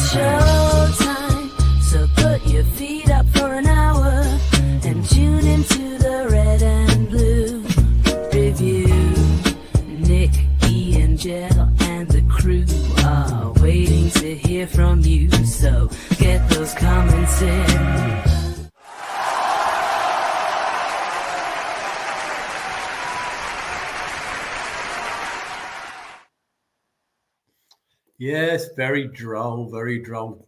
showtime, so put your feet up for an hour and tune into the Red and Blue Review. Nick, Ian, Jill, and the crew are waiting to hear from you, so get those comments in. Yes, very droll, very droll.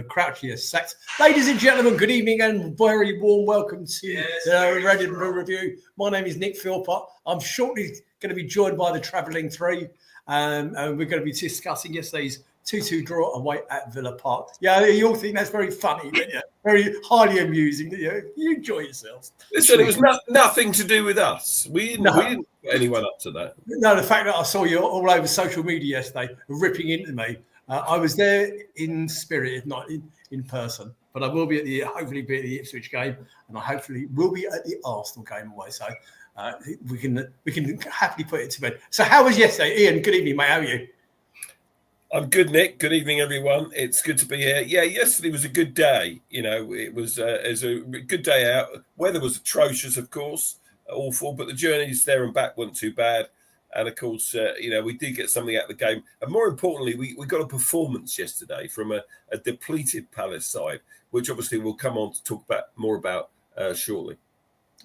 Crouchy as sex. Ladies and gentlemen, good evening and very warm welcome to the Red and Blue Review. My name is Nick Philpott. I'm shortly going to be joined by the Travelling Three, and we're going to be discussing yesterday's 2-2 draw away at Villa Park. Yeah, you all think that's very funny, don't you? Very highly amusing. You enjoy yourselves. Listen, it was nothing to do with us. We didn't put anyone up to that. No, the fact that I saw you all over social media yesterday, ripping into me, I was there in spirit, if not in person. But I will be hopefully be at the Ipswich game, and I hopefully will be at the Arsenal game away. So we can happily put it to bed. So how was yesterday, Ian? Good evening, mate. How are you? I'm good, Nick. Good evening, everyone. It's good to be here. Yeah, yesterday was a good day. You know, it was a good day out. Weather was atrocious, of course, awful, but the journeys there and back weren't too bad. And of course, we did get something out of the game. And more importantly, we got a performance yesterday from a depleted Palace side, which obviously we'll come on to talk more about shortly.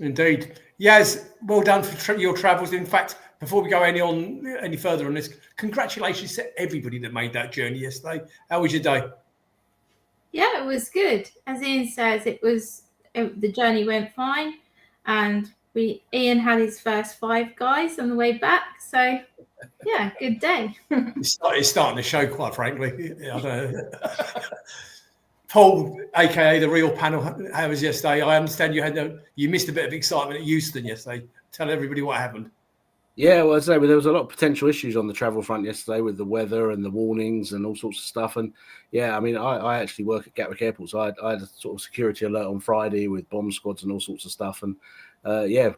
Indeed. Yes, well done for your travels. In fact, before we go any further on this, congratulations to everybody that made that journey yesterday. How was your day? Yeah, it was good. As Ian says, the journey went fine, and Ian had his first 5 guys on the way back. So, yeah, good day. It's starting to show, quite frankly. I don't know. Paul, aka the real panel, how was yesterday? I understand you missed a bit of excitement at Euston yesterday. Tell everybody what happened. Yeah, well, there was a lot of potential issues on the travel front yesterday with the weather and the warnings and all sorts of stuff. And yeah, I mean, I actually work at Gatwick Airport, so I had a sort of security alert on Friday with bomb squads and all sorts of stuff. And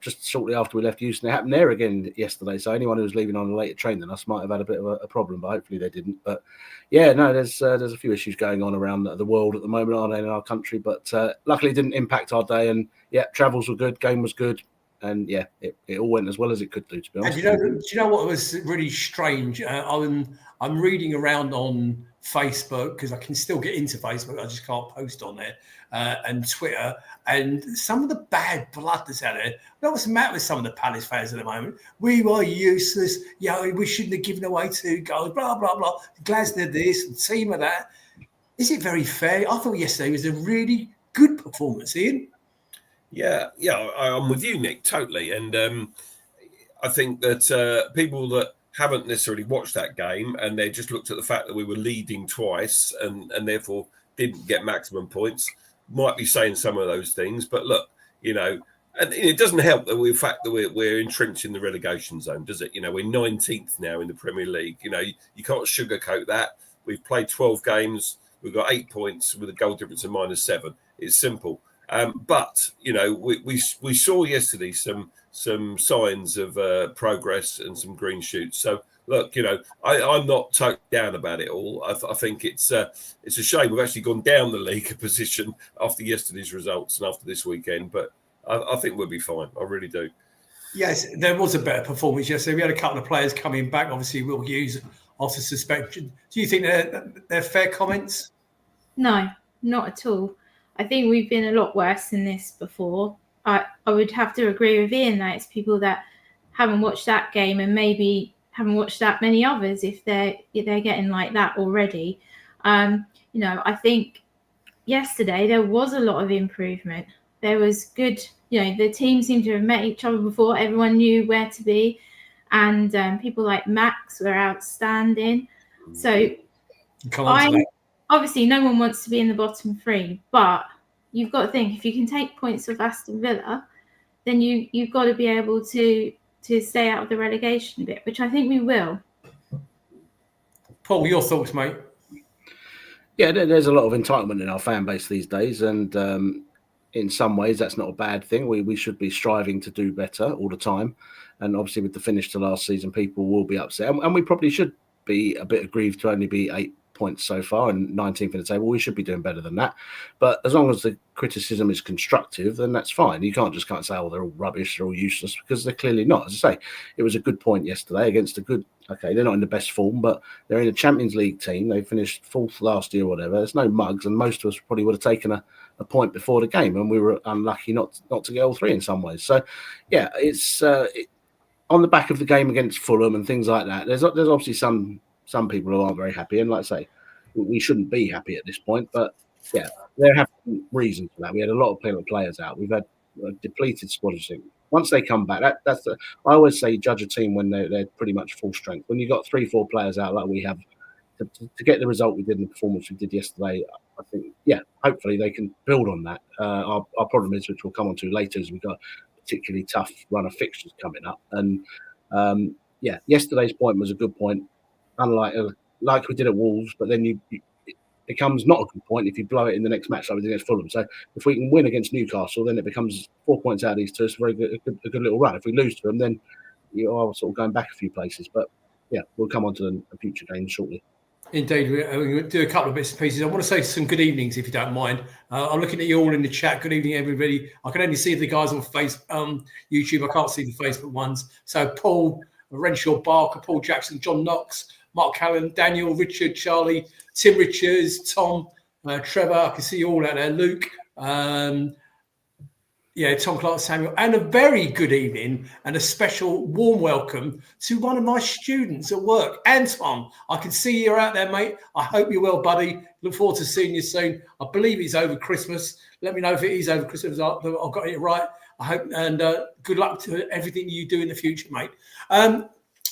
just shortly after we left Euston, it happened there again yesterday. So anyone who was leaving on a later train than us might have had a bit of a problem, but hopefully they didn't. But yeah, no, there's a few issues going on around the world at the moment, aren't there, in our country? But luckily it didn't impact our day. And yeah, travels were good, game was good. And yeah, it all went as well as it could do, to be honest. And do you know what was really strange? I'm reading around on Facebook, because I can still get into Facebook, I just can't post on there, and Twitter, and some of the bad blood that's out there. You know what's the matter with some of the Palace fans at the moment? We were useless. We shouldn't have given away 2 goals. Blah blah blah. Glasner this and team of that. Is it very fair? I thought yesterday was a really good performance, Ian. Yeah, I'm with you, Nick, totally. And I think that people that haven't necessarily watched that game and they just looked at the fact that we were leading twice and therefore didn't get maximum points might be saying some of those things. But look, and it doesn't help that the fact that we're entrenched in the relegation zone, does it? We're 19th now in the Premier League. You can't sugarcoat that. We've played 12 games. We've got 8 points with a goal difference of -7. It's simple. But we saw yesterday some signs of progress and some green shoots. So look, I'm not totally down about it all. I think it's a shame we've actually gone down the league position after yesterday's results and after this weekend. But I think we'll be fine. I really do. Yes, there was a better performance yesterday. We had a couple of players coming back. Obviously, Will Hughes after suspension. Do you think they're fair comments? No, not at all. I think we've been a lot worse than this before. I would have to agree with Ian that it's people that haven't watched that game and maybe haven't watched that many others if they're getting like that already. I think yesterday there was a lot of improvement. There was good, the team seemed to have met each other before. Everyone knew where to be. And people like Max were outstanding. So obviously, no one wants to be in the bottom 3, but you've got to think if you can take points off Aston Villa, then you've got to be able to stay out of the relegation bit, which I think we will. Paul, your thoughts, mate? Yeah, there's a lot of entitlement in our fan base these days, and in some ways that's not a bad thing. We should be striving to do better all the time, and obviously with the finish to last season, people will be upset, and we probably should be a bit aggrieved to only be 8 points so far and 19th in the table. We should be doing better than that. But as long as the criticism is constructive, then that's fine. You can't say, oh, they're all rubbish, they're all useless, because they're clearly not. As I say, it was a good point yesterday against a good, okay, they're not in the best form, but they're in a Champions League team. They finished 4th last year or whatever. There's no mugs, and most of us probably would have taken a point before the game, and we were unlucky not to get all 3 in some ways. So, yeah, it's on the back of the game against Fulham and things like that. There's obviously some people who aren't very happy, and like I say, we shouldn't be happy at this point. But yeah, there have been reasons for that. We had a lot of players out. We've had a depleted squad. Once they come back, I always say judge a team when they're pretty much full strength. When you've got 3-4 players out like we have, to get the result we did in the performance we did yesterday, I think, yeah, hopefully they can build on that. Our problem is, which we'll come on to later, is we've got a particularly tough run of fixtures coming up. And yeah, yesterday's point was a good point, unlike like we did at Wolves, but then it becomes not a good point if you blow it in the next match like we did against Fulham. So if we can win against Newcastle, then it becomes 4 points out of these two. It's a good little run. If we lose to them, then you are sort of going back a few places. But yeah, we'll come on to the future games shortly. Indeed, we're going to do a couple of bits and pieces. I want to say some good evenings, if you don't mind. I'm looking at you all in the chat. Good evening, everybody. I can only see the guys on YouTube. I can't see the Facebook ones. So Paul, Renshaw Barker, Paul Jackson, John Knox, Mark Callan, Daniel, Richard, Charlie, Tim Richards, Tom, Trevor. I can see you all out there. Luke, Tom Clark, Samuel, and a very good evening and a special warm welcome to one of my students at work, Anton. I can see you're out there, mate. I hope you're well, buddy. Look forward to seeing you soon. I believe it's over Christmas. Let me know if it is over Christmas. I've got it right. I hope, and good luck to everything you do in the future, mate.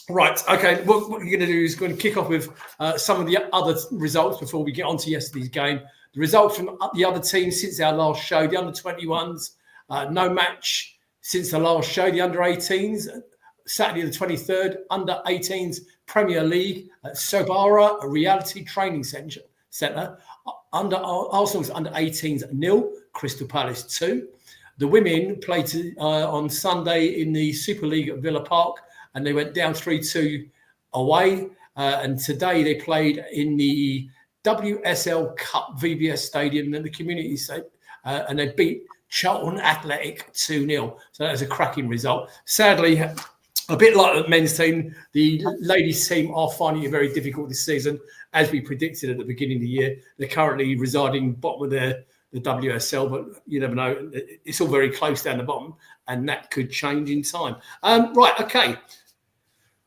Right, okay, what we're going to do is going to kick off with some of the other results before we get on to yesterday's game. The results from the other teams since our last show, the under-21s, no match since the last show. The under-18s, Saturday the 23rd, under-18s Premier League at Sobara, a reality training centre. Arsenal's under-18s 0, Crystal Palace 2. The women played on Sunday in the Super League at Villa Park, and they went down 3-2 away. And today they played in the WSL Cup VBS Stadium in the community state, and they beat Charlton Athletic 2-0. So that was a cracking result. Sadly, a bit like the men's team, the ladies' team are finding it very difficult this season, as we predicted at the beginning of the year. They're currently residing bottom of the WSL, but you never know. It's all very close down the bottom, and that could change in time. Right, okay.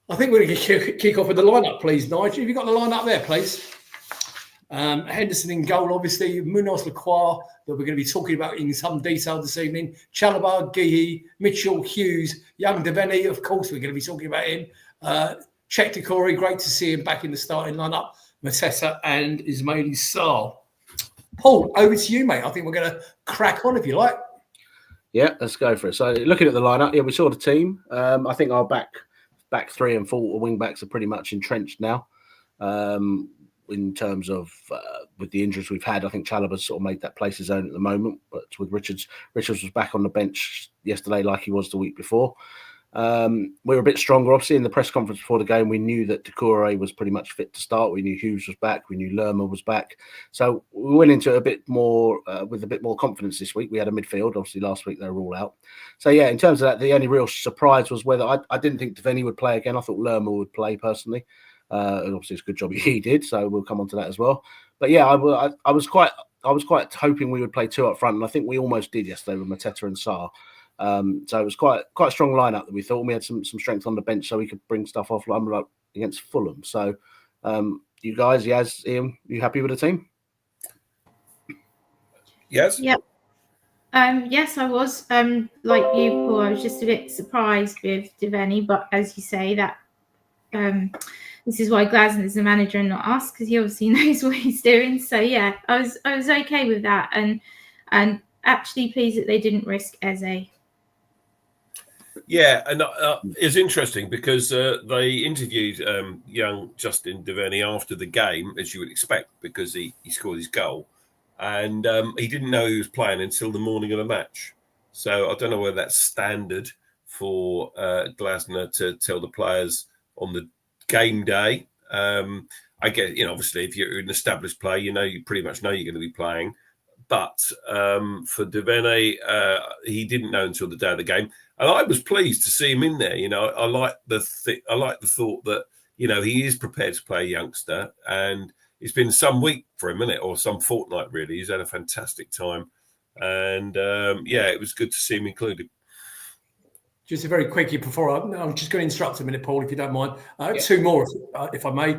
I think we're going to kick off with the lineup, please, Nigel. Have you got the lineup there, please? Henderson in goal, obviously. Maxence Lacroix, that we're going to be talking about in some detail this evening. Chalobah, Guéhi, Mitchell, Hughes, Young Devaney, of course, we're going to be talking about him. Czech Decore, great to see him back in the starting lineup. Mateta and Ismaili Sarr. Paul, over to you, mate. I think we're going to crack on if you like. Yeah, let's go for it. So looking at the lineup, yeah, we saw the team. I think our back 3 and 4 wing backs are pretty much entrenched now. In terms of with the injuries we've had, I think Chalobah's sort of made that place his own at the moment. But with Richards was back on the bench yesterday like he was the week before. We were a bit stronger. Obviously, in the press conference before the game, we knew that Decore was pretty much fit to start. We knew Hughes was back. We knew Lerma was back. So we went into it a bit more with a bit more confidence this week. We had a midfield. Obviously, last week they were all out. So, yeah, in terms of that, the only real surprise was whether I didn't think Devaney would play again. I thought Lerma would play personally. And obviously, it's a good job he did. So we'll come on to that as well. But, yeah, I was quite hoping we would play 2 up front. And I think we almost did yesterday with Mateta and Sarr. So it was quite a strong lineup that we thought. We had some strength on the bench so we could bring stuff off like against Fulham. So you guys, Yaz, Ian, you happy with the team? Yes. Yep. Yes, I was. Like you, Paul, I was just a bit surprised with Devaney, but as you say, that this is why Glasner is the manager and not us, because he obviously knows what he's doing. So yeah, I was okay with that, and actually pleased that they didn't risk Eze. Yeah, and it's interesting because they interviewed young Justin Devaney after the game, as you would expect, because he scored his goal. And he didn't know he was playing until the morning of the match. So I don't know whether that's standard for Glasner to tell the players on the game day. I get, obviously if you're an established player, you pretty much know you're going to be playing. But for Devene, he didn't know until the day of the game, and I was pleased to see him in there. I like the thought that he is prepared to play a youngster, and it's been some week for a minute or some fortnight really. He's had a fantastic time, and it was good to see him included. Just a very quickie before I'm just going to interrupt a minute, Paul, if you don't mind. Two more, if I may.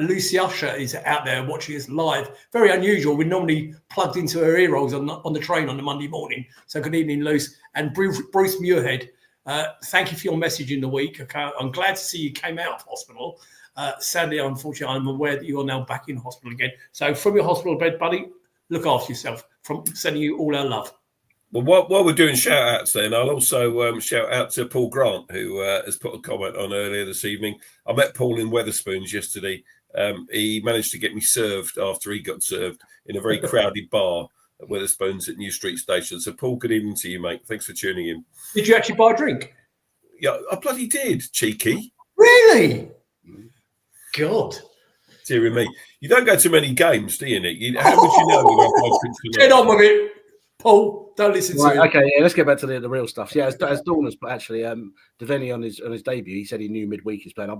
Lucy Usher is out there watching us live. Very unusual. We're normally plugged into her ear rolls on the train on the Monday morning. So good evening, Luce. And Bruce Muirhead, thank you for your message in the week. Okay, I'm glad to see you came out of hospital. Sadly, unfortunately, I'm aware that you are now back in hospital again. So from your hospital bed, buddy, look after yourself. From sending you all our love. Well, while we're doing shout-outs then, I'll also shout out to Paul Grant, who has put a comment on earlier this evening. I met Paul in Wetherspoons yesterday. He managed to get me served after he got served in a very crowded bar at Wetherspoons at New Street Station. So, Paul, good evening to you, mate. Thanks for tuning in. Did you actually buy a drink? Yeah, I bloody did, cheeky. Really? God. Dear me. You don't go to many games, do you, Nick? How would you know? Get on with it, Paul. Don't listen to him. Okay, let's get back to the real stuff. Yeah, as Dawn has actually, Deveni on his debut, he said he knew midweek he's playing.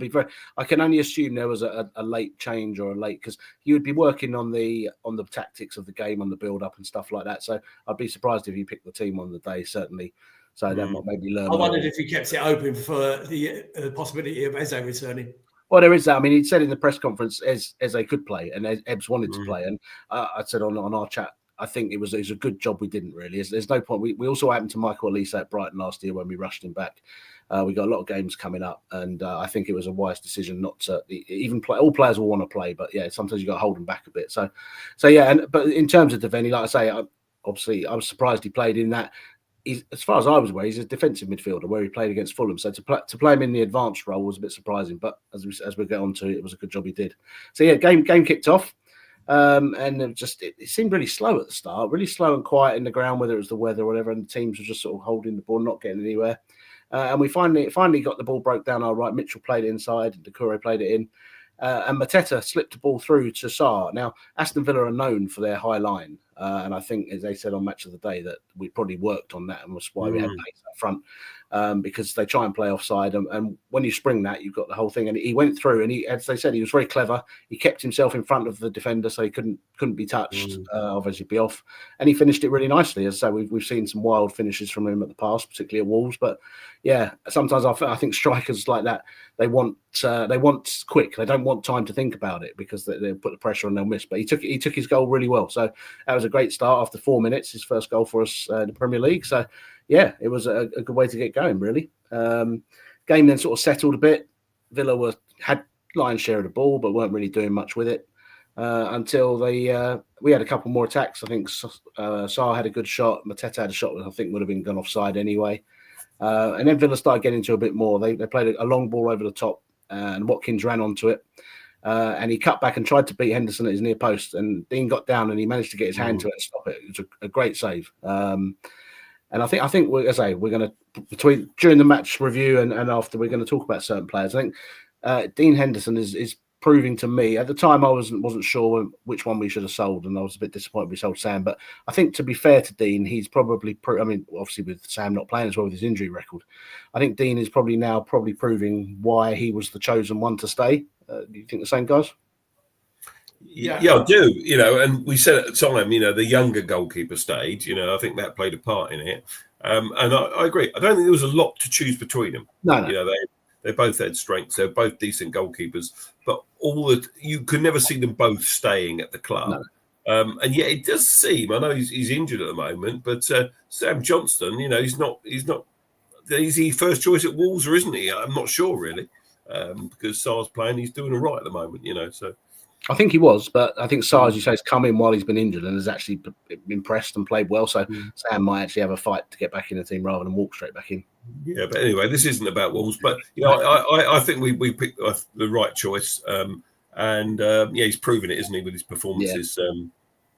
I can only assume there was a late change or a late, because he would be working on the tactics of the game, on the build up and stuff like that. So I'd be surprised if he picked the team on the day, certainly. So that might maybe learn. I wondered if he kept it open for the possibility of Eze returning. Well, there is that. I mean, he said in the press conference Eze could play, and Ebbs wanted to play. And I said on our chat, I think it was a good job we didn't really. There's no point. We also happened to Michael Elise at Brighton last year when we rushed him back. We got a lot of games coming up, and I think it was a wise decision not to even play. All players will want to play, but yeah, sometimes you got to hold them back a bit. So yeah. But in terms of Deveni, like I say, obviously I was surprised he played in that. As far as I was aware, he's a defensive midfielder where he played against Fulham. So to play him in the advanced role was a bit surprising. But as we get on to it, was a good job he did. So yeah, game kicked off. And it seemed really slow at the start, really slow and quiet in the ground, whether it was the weather or whatever, and the teams were just sort of holding the ball, not getting anywhere. And we finally got the ball broke down our right. Mitchell played it inside, Doucouré played it in, and Mateta slipped the ball through to Sarr. Now, Aston Villa are known for their high line, and I think, as they said on Match of the Day, that we probably worked on that, and was why we had pace up front. Because they try and play offside, and when you spring that, you've got the whole thing. And he went through, and as they said, he was very clever. He kept himself in front of the defender, so he couldn't be touched. Obviously, be off, and he finished it really nicely. As I say, we've seen some wild finishes from him at the past, particularly at Wolves. But yeah, sometimes I think strikers like that, they want quick. They don't want time to think about it because they put the pressure on, they'll miss. But he took his goal really well. So that was a great start after 4 minutes. His first goal for us in the Premier League. So. Yeah, it was a good way to get going, really. Game then sort of settled a bit. Villa had lion's share of the ball, but weren't really doing much with it until we had a couple more attacks. I think Sarr had a good shot. Mateta had a shot that I think would have been gone offside anyway. And then Villa started getting into a bit more. They played a long ball over the top, and Watkins ran onto it. And he cut back and tried to beat Henderson at his near post. And Dean got down and he managed to get his hand to it and stop it. It was a great save. And I think we're going to during the match review and after, we're going to talk about certain players. I think Dean Henderson is proving to me. At the time, I wasn't sure which one we should have sold, and I was a bit disappointed we sold Sam. But I think, to be fair to Dean, he's probably. Obviously with Sam not playing as well with his injury record, I think Dean is probably proving why he was the chosen one to stay. Do you think the same, guys? Yeah, I do. And we said at the time, the younger goalkeeper stage. I think that played a part in it. And I agree. I don't think there was a lot to choose between them. No. They both had strengths. They're both decent goalkeepers, but you could never see them both staying at the club. No. And yet it does seem. I know he's injured at the moment, but Sam Johnston, he's not. Is he first choice at Wolves or isn't he? I'm not sure really, because Sarr's playing. He's doing all right at the moment. So. I think he was, but I think Sarr, as you say, has come in while he's been injured and has actually impressed and played well. So Sam might actually have a fight to get back in the team rather than walk straight back in. Yeah, but anyway, this isn't about Wolves. But I think we picked the right choice, and he's proven it, isn't he, with his performances,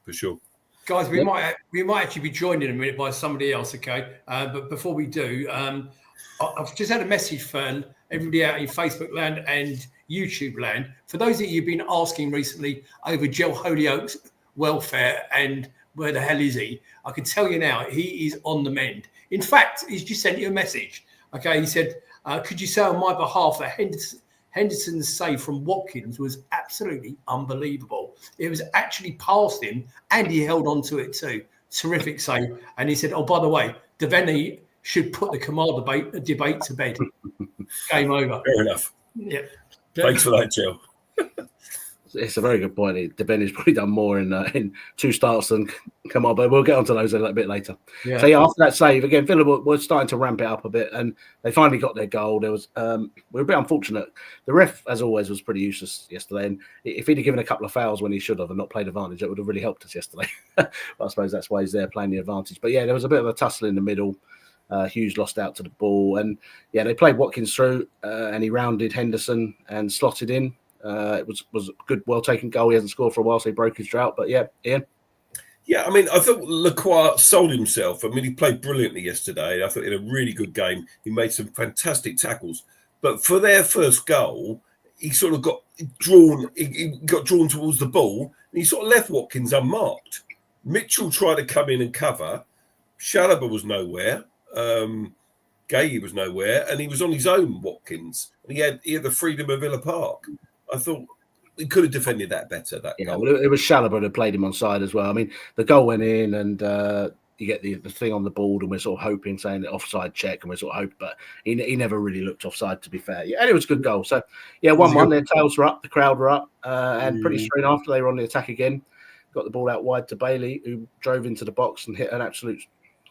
for sure. Guys, we might actually be joined in a minute by somebody else, okay? But before we do, I've just had a message for everybody out in Facebook land and YouTube land. For those of you who've been asking recently over Joe Holyoke's welfare and where the hell is he, I can tell you now, he is on the mend. In fact, he's just sent you a message. Okay, he said, could you say on my behalf that Henderson's save from Watkins was absolutely unbelievable. It was actually past him and he held on to it too. Terrific save. And he said, oh, by the way, Devaney should put the Kamal debate to bed. Game over. Fair enough. Yeah. Thanks for that, Joe. It's a very good point. Devaney's probably done more in 2 starts than Kamal, but we'll get onto those a little bit later. Yeah. So yeah, after that save, again, Villa were starting to ramp it up a bit, and they finally got their goal. There was we were a bit unfortunate. The ref, as always, was pretty useless yesterday, and if he'd have given a couple of fouls when he should have and not played advantage, it would have really helped us yesterday. But I suppose that's why he's there playing the advantage. But yeah, there was a bit of a tussle in the middle. Hughes lost out to the ball, and yeah, they played Watkins through, and he rounded Henderson and slotted in. It was a good, well-taken goal. He hasn't scored for a while, so he broke his drought. But yeah, Ian? Yeah, I mean, I thought Lacroix sold himself. I mean, he played brilliantly yesterday. I thought he had a really good game. He made some fantastic tackles. But for their first goal, he sort of got drawn. He got drawn towards the ball, and he sort of left Watkins unmarked. Mitchell tried to come in and cover. Chalobah was nowhere. Gay was nowhere, and he was on his own, Watkins. And he had the freedom of Villa Park. I thought he could have defended that better. That goal. Well, it was Chalobah that played him on side as well. I mean, the goal went in, and you get the thing on the board, and we're sort of hoping, saying the offside check, and we're sort of hoping, but he never really looked offside, to be fair. Yeah, and it was a good goal. So, yeah, 1-1, their tails were up, the crowd were up, and pretty straight after they were on the attack again. Got the ball out wide to Bailey, who drove into the box and hit an absolute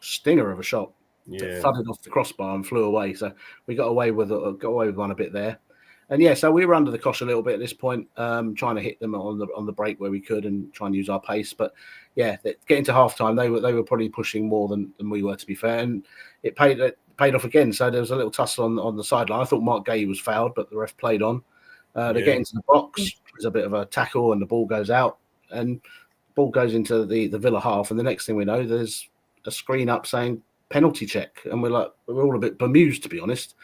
stinger of a shot. It thudded off the crossbar and flew away. So we got away with one a bit there. And yeah, so we were under the cosh a little bit at this point, trying to hit them on the break where we could and try and use our pace. But yeah, getting to half time, they were probably pushing more than we were, to be fair. And it paid off again. So there was a little tussle on the sideline. I thought Mark Gay was fouled, but the ref played on. They get into the box. There's a bit of a tackle and the ball goes out. And ball goes into the Villa half. And the next thing we know, there's a screen up saying penalty check. And we're all a bit bemused, to be honest.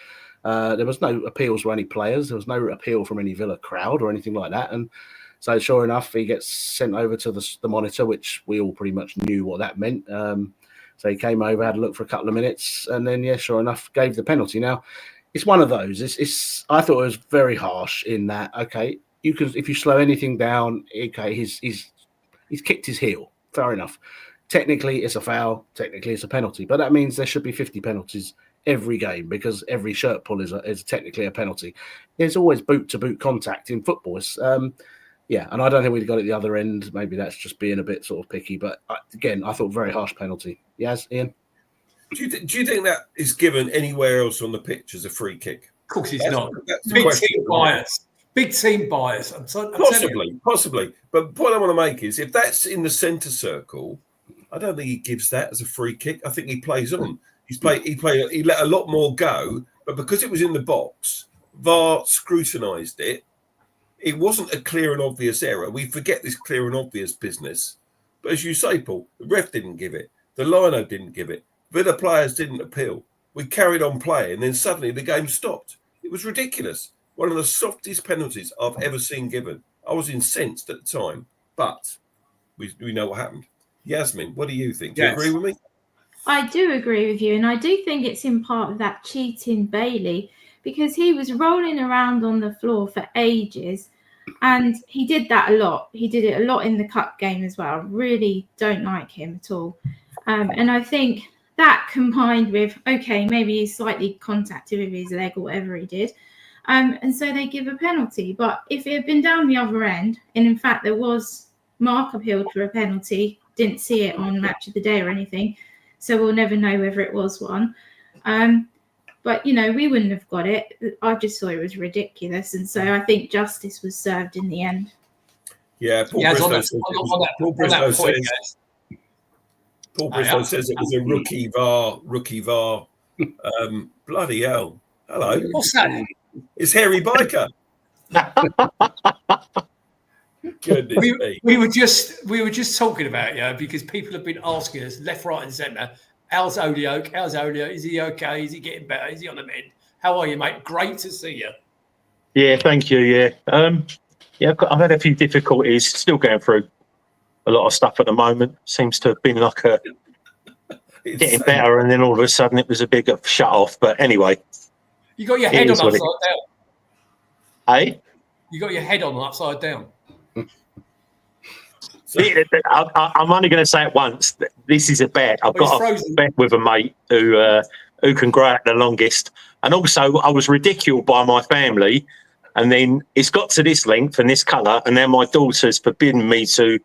There was no appeals from any players. There was no appeal from any Villa crowd or anything like that. And so sure enough, he gets sent over to the monitor, which we all pretty much knew what that meant. So he came over, had a look for a couple of minutes, and then, yeah, sure enough, gave the penalty. Now, it's one of those. I thought it was very harsh in that, okay, you can, if you slow anything down, okay, he's kicked his heel. Fair enough. Technically, it's a foul. Technically, it's a penalty. But that means there should be 50 penalties every game, because every shirt pull is technically a penalty. There's always boot-to-boot contact in football. Yeah, and I don't think we'd got it the other end. Maybe that's just being a bit sort of picky. But again, I thought very harsh penalty. Yes, Ian? Do you think that is given anywhere else on the pitch as a free kick? Of course it's not. Big team bias. Big team bias. Possibly. But the point I want to make is, if that's in the centre circle, I don't think he gives that as a free kick. I think he plays on. He let a lot more go, but because it was in the box, VAR scrutinised it. It wasn't a clear and obvious error. We forget this clear and obvious business. But as you say, Paul, the ref didn't give it. The lino didn't give it. Villa players didn't appeal. We carried on playing, and then suddenly the game stopped. It was ridiculous. One of the softest penalties I've ever seen given. I was incensed at the time, but we know what happened. Yasmin, what do you think? Do you agree with me? I do agree with you, and I do think it's in part of that cheating Bailey, because he was rolling around on the floor for ages, and he did that a lot. He did it a lot in the cup game as well. Really don't like him at all. And I think that combined with, okay, maybe he slightly contacted with his leg or whatever he did, and so they give a penalty. But if it had been down the other end, and in fact there was Mark appealed for a penalty, didn't see it on Match of the Day or anything, so we'll never know whether it was one. But, we wouldn't have got it. I just thought it was ridiculous. And so I think justice was served in the end. Yeah, Paul Bristow says it was a rookie VAR. Bloody hell. Hello. What's that? It's Harry Biker. Goodness me. We were just talking about, because people have been asking us left, right, and centre. How's Holyoke? Is he okay? Is he getting better? Is he on the mend? How are you, mate? Great to see you. Yeah, thank you. Yeah, I've had a few difficulties. Still going through a lot of stuff at the moment. Seems to have been like getting better, and then all of a sudden it was a big shut off. But anyway, You got your head on upside down. Hey, You got your head on upside down. I'm only going to say it once. This is a bet. I've got a bet with a mate who can grow out the longest, and also I was ridiculed by my family. And then it's got to this length and this colour, and then my daughter's forbidden me to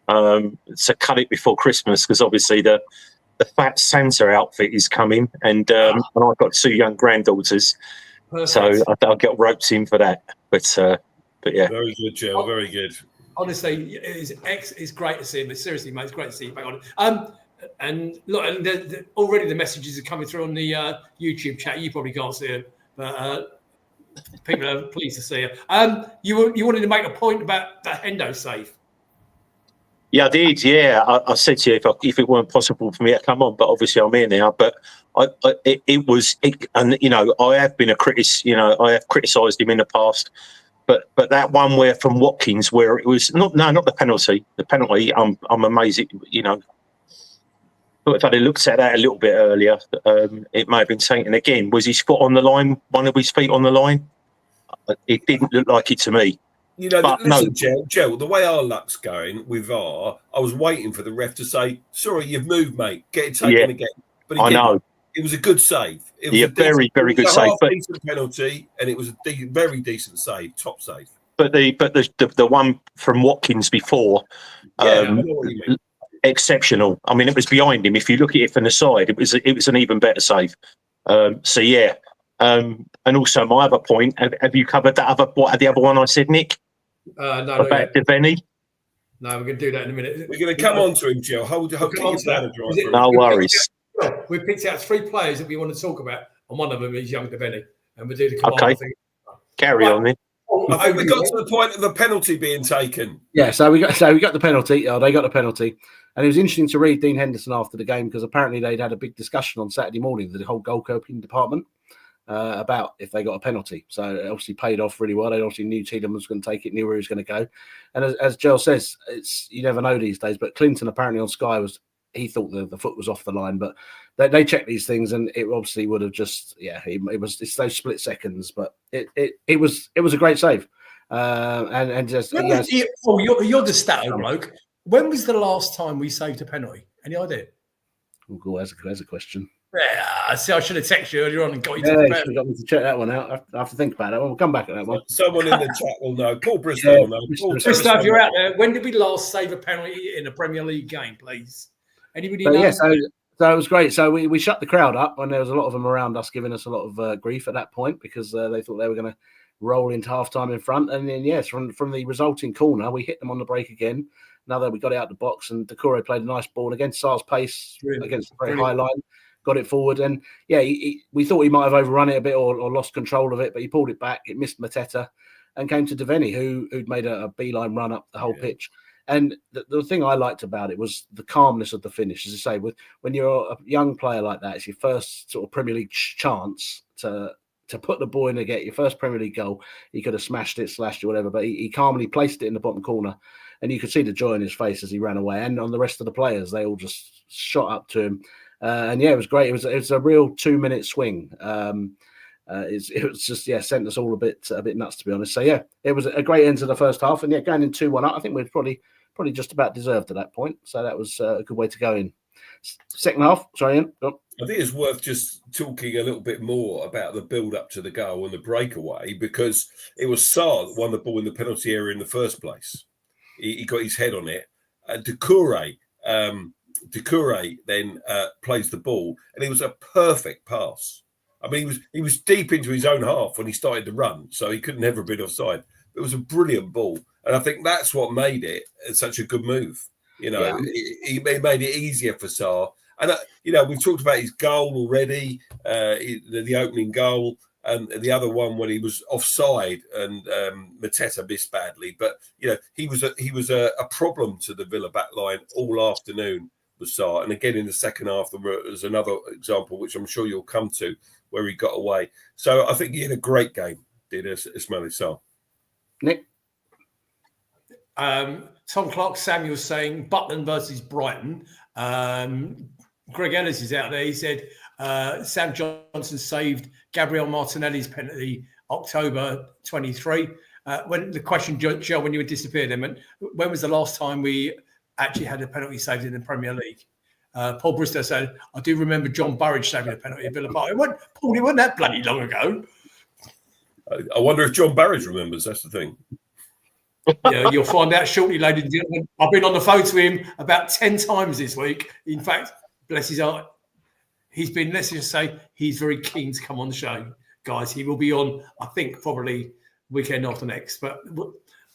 cut it before Christmas because obviously the fat Santa outfit is coming, and I've got 2 young granddaughters, perfect. So I'll get roped in for that. But yeah, very good, Joe. Very good. Honestly, it's great to see him. But seriously, mate, it's great to see you back on. And look, already the messages are coming through on the YouTube chat. You probably can't see it, but. People are pleased to see you. You wanted to make a point about that Hendo save. Yeah, I did. Yeah, I said to you if it weren't possible for me to come on, but obviously I'm here now. But it was, and you know, I have been a critic. You know, I have criticised him in the past. But that one where from Watkins, where it was not the penalty. The penalty, I'm amazed. You know, but if I'd have looked at that a little bit earlier, it may have been taken again. Was his foot on the line? One of his feet on the line? It didn't look like it to me. You know, but listen, Joe, the way our luck's going with VAR, I was waiting for the ref to say, sorry, you've moved, mate. Get it taken again. But I know. It was a good save. It was a very, very good save. But decent penalty, and it was a very decent save, top save. But the one from Watkins before, exceptional. I mean, it was behind him. If you look at it from the side, it was an even better save. So yeah. And also my other point. Have you covered that the other one I said, Nick? No, about Deveni. No, we're going to do that in a minute. We're going to come on to him, Joe. Hold on. No worries. We've picked out 3 players that we want to talk about, and one of them is young Deveni, and we'll do the command. Okay. Carry on then. I think we got to the point of the penalty being taken. Yeah, so we got the penalty. They got the penalty, and it was interesting to read Dean Henderson after the game because apparently they'd had a big discussion on Saturday morning, the whole goalkeeping department, about if they got a penalty. So it obviously paid off really well. They obviously knew Tiedemann was going to take it, knew where he was going to go. And as Joel says, you never know these days. But Clinton apparently on Sky he thought the foot was off the line, but they checked these things, and it obviously would have just it's those split seconds, but it was a great save. And just you're the stat bloke. When was the last time we saved a penalty? Any idea? Oh, there's a question. Yeah, see, I should have texted you earlier on and got you to got me to check that one out. I have to think about that one. We'll come back at that one. Someone in the chat will know. Paul Bristow will know. Bristow, if you're out there, when did we last save a penalty in a Premier League game, please? Anybody know? Yeah, so it was great. So we shut the crowd up, and there was a lot of them around us giving us a lot of grief at that point because they thought they were going to roll into half-time in front. And then, yes, from the resulting corner, we hit them on the break again. Another, we got it out the box, and Doucouré played a nice ball against Sarr's pace, against a very high line, got it forward. And, yeah, we thought he might have overrun it a bit or lost control of it, but he pulled it back. It missed Mateta and came to Deveni, who'd made a beeline run up the whole pitch. And the thing I liked about it was the calmness of the finish. As I say, when you're a young player like that, it's your first sort of Premier League chance to put the ball in and get your first Premier League goal. He could have smashed it, slashed it, whatever, but he calmly placed it in the bottom corner. And you could see the joy in his face as he ran away. And on the rest of the players, they all just shot up to him. And, yeah, it was great. It was a real 2-minute swing. It was just, sent us all a bit nuts, to be honest. So, yeah, it was a great end to the first half. And, yeah, going in 2-1 up, I think we're probably just about deserved at that point. So that was a good way to go in. Second half, sorry, Ian. Oh. I think it's worth just talking a little bit more about the build-up to the goal and the breakaway because it was Sarr that won the ball in the penalty area in the first place. He got his head on it. Doucouré then plays the ball, and it was a perfect pass. I mean, he was deep into his own half when he started to run, so he couldn't ever have been offside. It was a brilliant ball, and I think that's what made it such a good move. You know, he made it easier for Sarr. And, we've talked about his goal already, the opening goal, and the other one when he was offside and Mateta missed badly. But, he was a problem to the Villa back line all afternoon with Sarr. And again, in the second half, there was another example, which I'm sure you'll come to, where he got away. So I think he had a great game. did a smelly song. Nick? Tom Clark, Samuel saying Butland versus Brighton. Greg Ellis is out there. He said Sam Johnson saved Gabriel Martinelli's penalty October 23. When the question, Joe, when you were disappeared, when was the last time we actually had a penalty saved in the Premier League? Paul Bristow said, I do remember John Burridge saving a penalty at Villa Park. Paul, it wasn't that bloody long ago. I wonder if John Burridge remembers. That's the thing. Yeah, you'll find out shortly, ladies and gentlemen. I've been on the phone to him about 10 times this week. In fact, bless his heart, he's been, let's just say, he's very keen to come on the show. Guys, he will be on, I think, probably weekend after next. But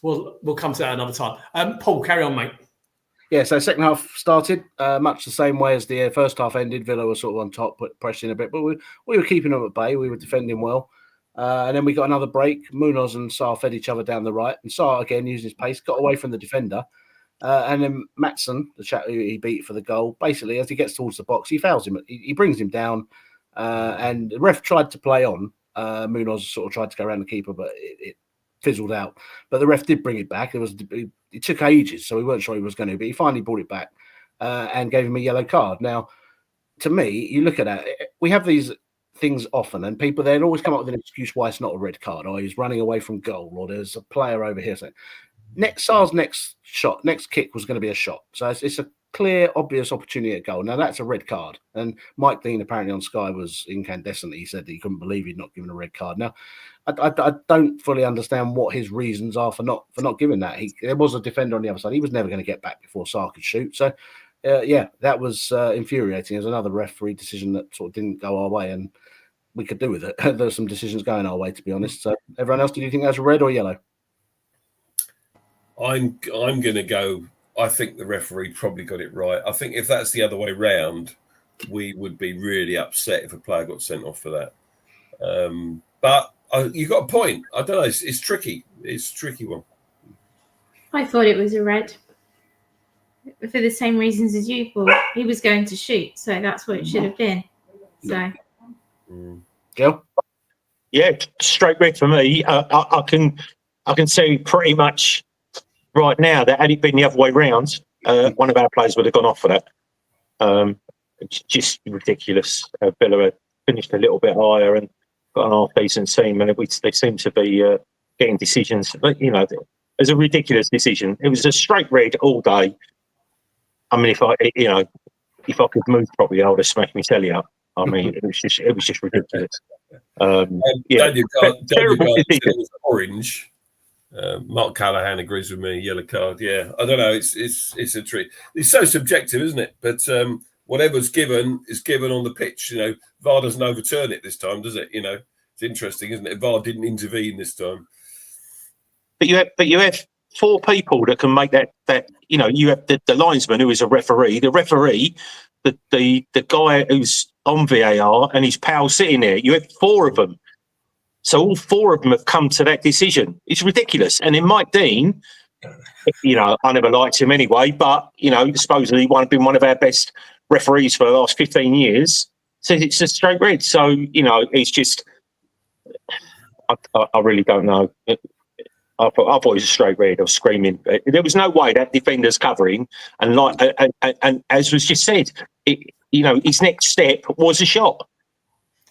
we'll come to that another time. Paul, carry on, mate. Yeah, so second half started much the same way as the first half ended. Villa was sort of on top, pressing a bit, but we were keeping them at bay. We were defending well. And then we got another break. Munoz and Sarr fed each other down the right. And Sarr, again, using his pace, got away from the defender. And then Maxence, the chap who he beat for the goal, basically, as he gets towards the box, he fouls him. He brings him down. And the ref tried to play on. Munoz sort of tried to go around the keeper, but it fizzled out. But the ref did bring it back. It took ages, so we weren't sure he was going to. But he finally brought it back and gave him a yellow card. Now, to me, you look at that. We have these things often, and people, they'll always come up with an excuse why it's not a red card, or he's running away from goal, or there's a player over here. So Sarr's next kick was going to be a shot. So it's a clear, obvious opportunity at goal. Now that's a red card. And Mike Dean apparently on Sky was incandescent. He said that he couldn't believe he'd not given a red card. Now, I don't fully understand what his reasons are for not giving that. There was a defender on the other side. He was never going to get back before Sarr could shoot. So that was infuriating. There's another referee decision that sort of didn't go our way, and we could do with it. There's some decisions going our way, to be honest. So everyone else, do you think that's red or yellow? I'm going to go. I think the referee probably got it right. I think if that's the other way round, we would be really upset if a player got sent off for that. But you got a point. I don't know. It's tricky. It's a tricky one. I thought it was a red for the same reasons as you thought. He was going to shoot, so that's what it should have been. So, Gil? Yeah, straight red for me. I can say pretty much right now that had it been the other way round, one of our players would have gone off for that. It's just ridiculous. Villa finished a little bit higher and got an half-decent team, and they seem to be getting decisions. But, it was a ridiculous decision. It was a straight red all day. I mean, if I could move properly, I would have smashed my telly up. I mean, it was just ridiculous. Daniel terrible decision. was orange. Mark Callahan agrees with me. Yellow card. Yeah, I don't know. It's a treat. It's so subjective, isn't it? But whatever's given is given on the pitch. VAR doesn't overturn it this time, does it? It's interesting, isn't it? VAR didn't intervene this time. But you have four people that can make that. You have the linesman who is a referee, the referee, the guy who's on VAR, and his pal sitting there. You have four of them. So all four of them have come to that decision. It's ridiculous. And then Mike Dean, I never liked him anyway, but, supposedly been one of our best referees for the last 15 years, says it's a straight red. So, it's just, I really don't know. I thought it was a straight red. I was screaming. There was no way that defender's covering. And as was just said, his next step was a shot.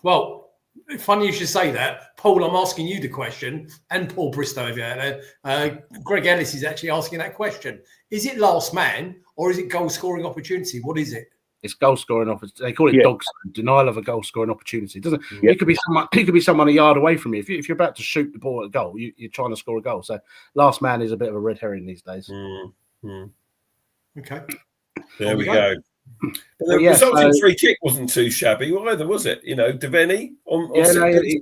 Well, funny you should say that. Paul, I'm asking you the question, and Paul Bristow over there. Greg Ellis is actually asking that question. Is it last man or is it goal scoring opportunity? What is it? It's goal scoring opportunity. They call it dog denial of a goal scoring opportunity. It could be someone a yard away from you. If you're about to shoot the ball at a goal, you're trying to score a goal. So last man is a bit of a red herring these days. Okay. There we go. The resulting free kick wasn't too shabby either, was it? Devaney he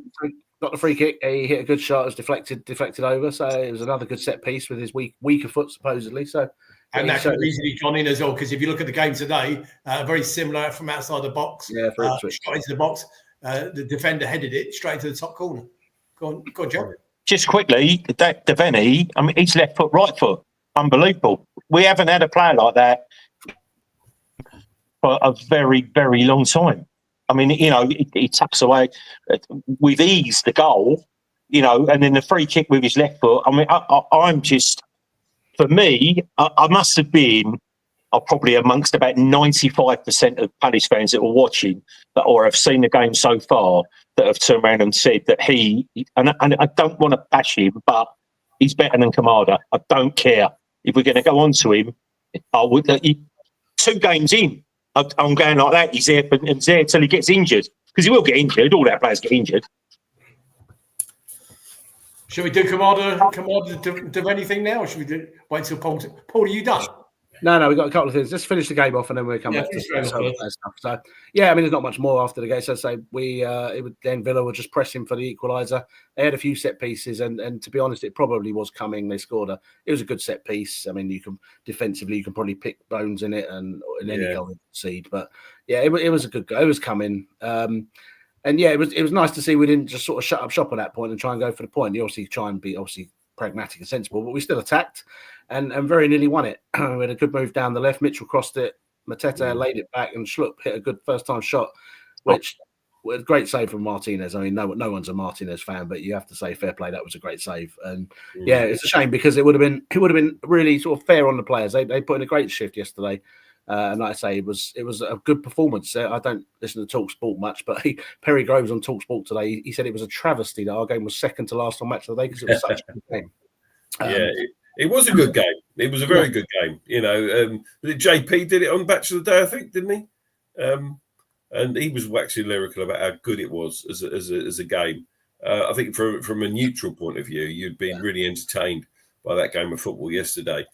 got the free kick. He hit a good shot. It was deflected over. So it was another good set piece with his weaker foot, supposedly. So, and that could easily gone in as well, because if you look at the game today, very similar from outside the box. Yeah, straight into the box. The defender headed it straight into the top corner. Go on, Joe. Just quickly, that Devaney, I mean, he's left foot, right foot. Unbelievable. We haven't had a player like that for a very, very long time. I mean, he tucks away with ease the goal, you know, and then the free kick with his left foot. I mean, I'm just, for me, I must have been probably amongst about 95% of Palace fans that were watching that, or have seen the game so far, that have turned around and said that and I don't want to bash him, but he's better than Kamada. I don't care. If we're going to go on to him, I would. 2 games in, I'm going like that. He's there till he gets injured, because he will get injured. All our players get injured. Should we do Kamada do anything now, or should we wait till Paul? Paul, are you done? No, we've got a couple of things. Just finish the game off, and then we'll come back to stuff. So, yeah, I mean, there's not much more after the game. So, then Villa were just pressing for the equaliser. They had a few set pieces, and to be honest, it probably was coming. They scored it was a good set piece. I mean, you can probably pick bones in it, and in any goal concede. But yeah, it was a good goal. It was coming. And yeah, it was nice to see we didn't just sort of shut up shop at that point and try and go for the point. You obviously try and be pragmatic and sensible, but we still attacked and very nearly won it. We had a good move down the left. Mitchell crossed it. Mateta laid it back, and Schlupp hit a good first-time shot, which was a great save from Martinez. I mean, no one's a Martinez fan, but you have to say fair play. That was a great save, and yeah, it's a shame because it would have been really sort of fair on the players. They put in a great shift yesterday. And like I say, it was a good performance. I don't listen to Talk Sport much, but Perry Groves on Talk Sport today, he said it was a travesty that our game was second to last on Match of the Day because it was such a good game. It was a good game. It was a very good game. You know, JP did it on Match of the Day, I think, didn't he? And he was waxing lyrical about how good it was as a game. I think from a neutral point of view, you'd been really entertained by that game of football yesterday.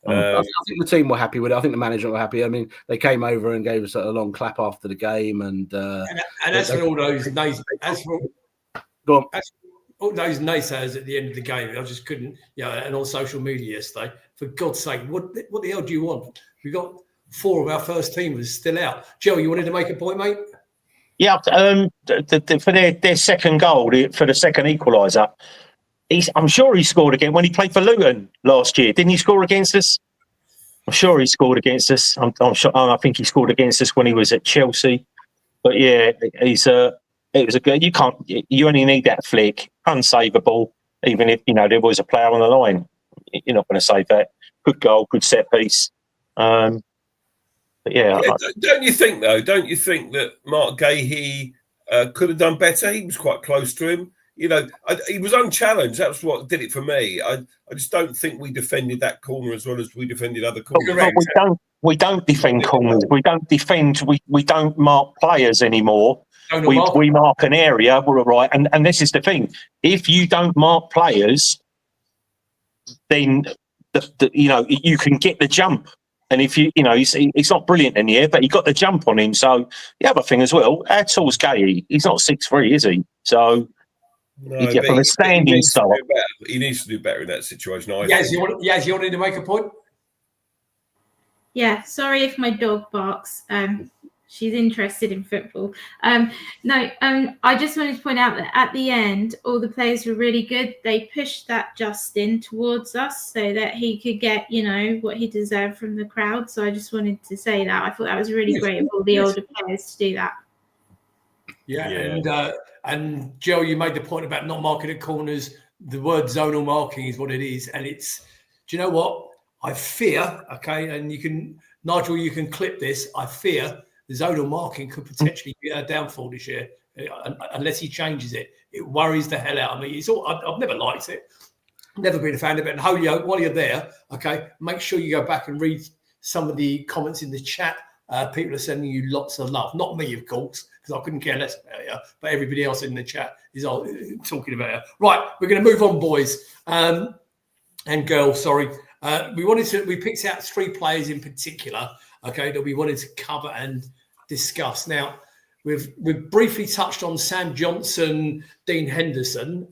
I think the team were happy with it. I think the management were happy. I mean, they came over and gave us a long clap after the game, and as for all those naysayers at the end of the game, I just couldn't. And on social media yesterday, for God's sake, what the hell do you want? We got 4 of our first teamers still out. Joe, you wanted to make a point, mate? Yeah, for their second goal, for the second equaliser. I'm sure he scored again when he played for Luton last year. Didn't he score against us? I'm sure he scored against us. I'm sure. I think he scored against us when he was at Chelsea. But yeah, it was a good. You only need that flick, unsavable. Even if there was a player on the line, you're not going to save that. Good goal, good set piece. But yeah, don't you think though? Don't you think that Mark Gahey could have done better? He was quite close to him. He was unchallenged. That's what did it for me. I just don't think we defended that corner as well as we defended other corners. But we don't defend corners. We don't defend. We don't mark players anymore. We mark an area. We're right. And this is the thing. If you don't mark players, then you can get the jump. And if he's not brilliant in the air, but he got the jump on him. So the other thing as well, our tall's Gay. He's not 6'3", is he? So. No, from a standing start. He needs to do better in that situation. You wanted to make a point? Yeah, sorry if my dog barks. She's interested in football. I just wanted to point out that at the end, all the players were really good. They pushed that Justin towards us so that he could get, what he deserved from the crowd. So I just wanted to say that. I thought that was really great of all the older players to do that. Yeah. And Joe, you made the point about not marking at corners. The word zonal marking is what it is. And it's, do you know what? I fear, and Nigel, you can clip this. I fear the zonal marking could potentially be a downfall this year unless he changes it. It worries the hell out of me. I've never liked it. Never been a fan of it. And Holyoke, while you're there, make sure you go back and read some of the comments in the chat. People are sending you lots of love. Not me, of course, because I couldn't care less about you, but everybody else in the chat is all talking about you. Right, we're going to move on, boys and girls. Sorry, we picked out 3 players in particular, that we wanted to cover and discuss. Now, we've briefly touched on Sam Johnson, Dean Henderson,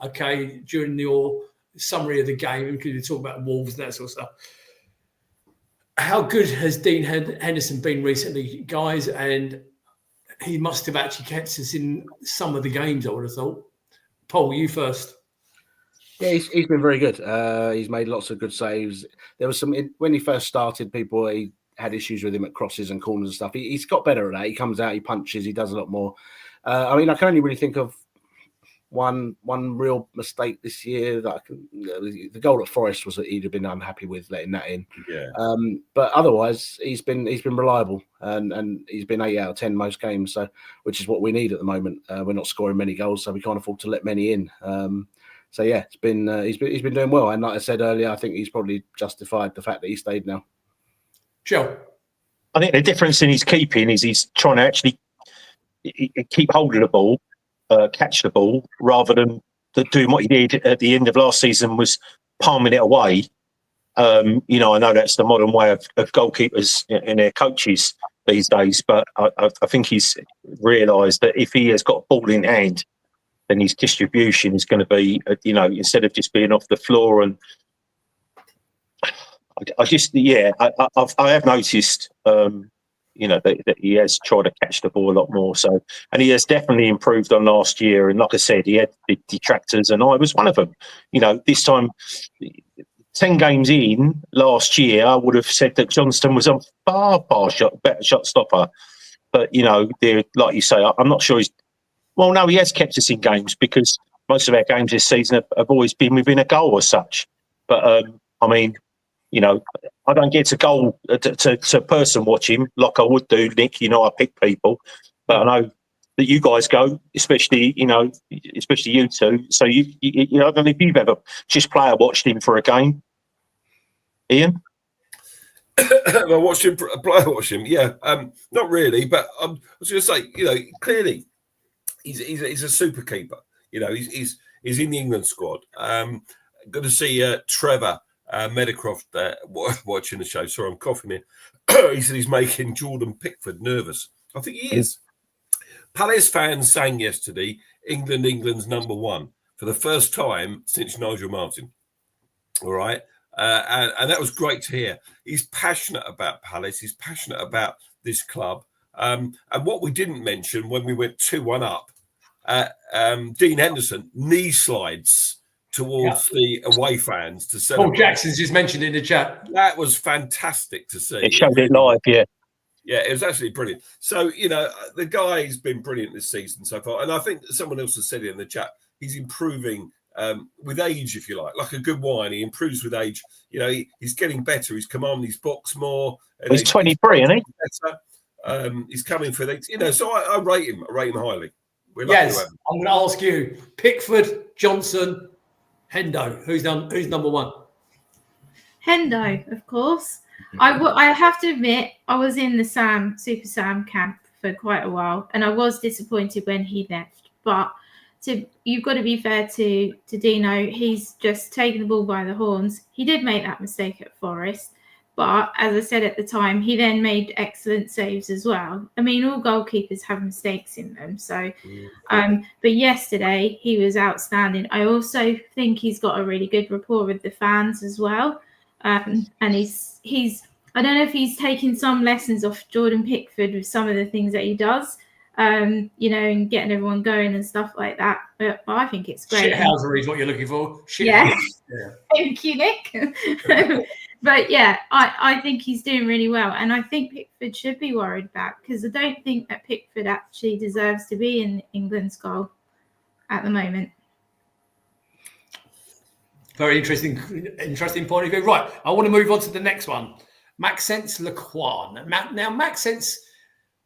during your summary of the game, because we talk about Wolves and that sort of stuff. How good has Dean Henderson been recently, guys? And he must have actually kept us in some of the games, I would have thought. Paul, you first. Yeah, he's been very good. He's made lots of good saves. There was when he first started, he had issues with him at crosses and corners and stuff. He's got better at that. He comes out, he punches, he does a lot more. I can only really think of one real mistake this year that the goal at Forest was that he'd have been unhappy with letting that in. Yeah. But otherwise, he's been reliable and he's been 8 out of 10 most games, so which is what we need at the moment. We're not scoring many goals, so we can't afford to let many in. So yeah, it's been he's been doing well, and like I said earlier, I think he's probably justified the fact that he stayed now. Joe, I think the difference in his keeping is he's trying to actually keep hold of the ball, catch the ball, rather than doing what he did at the end of last season, was palming it away. I know that's the modern way of goalkeepers and their coaches these days, but I think he's realised that if he has got a ball in hand, then his distribution is going to be, instead of just being off the floor. And I have noticed, that he has tried to catch the ball a lot more. So, and he has definitely improved on last year. And like I said, he had the detractors, and I was one of them. This time, 10 games in last year, I would have said that Johnston was a far better shot stopper. But like you say, I'm not sure he's. Well, no, he has kept us in games, because most of our games this season have always been within a goal or such. But I don't get to goal to person watch him like I would do, Nick. I pick people, but I know that you guys go, especially you two. So I don't know if you've ever just player watched him for a game, Ian. I watched him. Player watch him. Yeah, not really, but I was going to say, clearly. He's a super keeper. He's in the England squad. Good to see Trevor Meadowcroft watching the show. Sorry, I'm coughing here. He said he's making Jordan Pickford nervous. I think he is. Palace fans sang yesterday, England's number one, for the first time since Nigel Martin. All right. And that was great to hear. He's passionate about Palace. He's passionate about this club. And what we didn't mention when we went 2-1 up, Dean Henderson knee slides towards the away fans to celebrate. Paul Jackson's just mentioned in the chat. That was fantastic to see. It showed it live, yeah. Yeah, it was absolutely brilliant. So, the guy's been brilliant this season so far. And I think someone else has said it in the chat. He's improving with age, if you like a good wine. He improves with age. He's getting better. He's commanding his box more. He's 23, isn't he? Better. He's coming for things, so I rate him. I rate him highly. Yes, I'm going to ask you: Pickford, Johnson, Hendo. Who's number one? Hendo, of course. I have to admit, I was in the Super Sam camp for quite a while, and I was disappointed when he left. But you've got to be fair to Dino. He's just taken the ball by the horns. He did make that mistake at Forest. But as I said at the time, he then made excellent saves as well. I mean, all goalkeepers have mistakes in them. So, but yesterday he was outstanding. I also think he's got a really good rapport with the fans as well. And he's I don't know if he's taking some lessons off Jordan Pickford with some of the things that he does, and getting everyone going and stuff like that. But I think it's great. Shithousery is what you're looking for. Yeah. Thank you, Nick. But yeah, I think he's doing really well. And I think Pickford should be worried about, because I don't think that Pickford actually deserves to be in England's goal at the moment. Very interesting point of view. Right, I want to move on to the next one. Maxence Lacroix. Now, Maxence,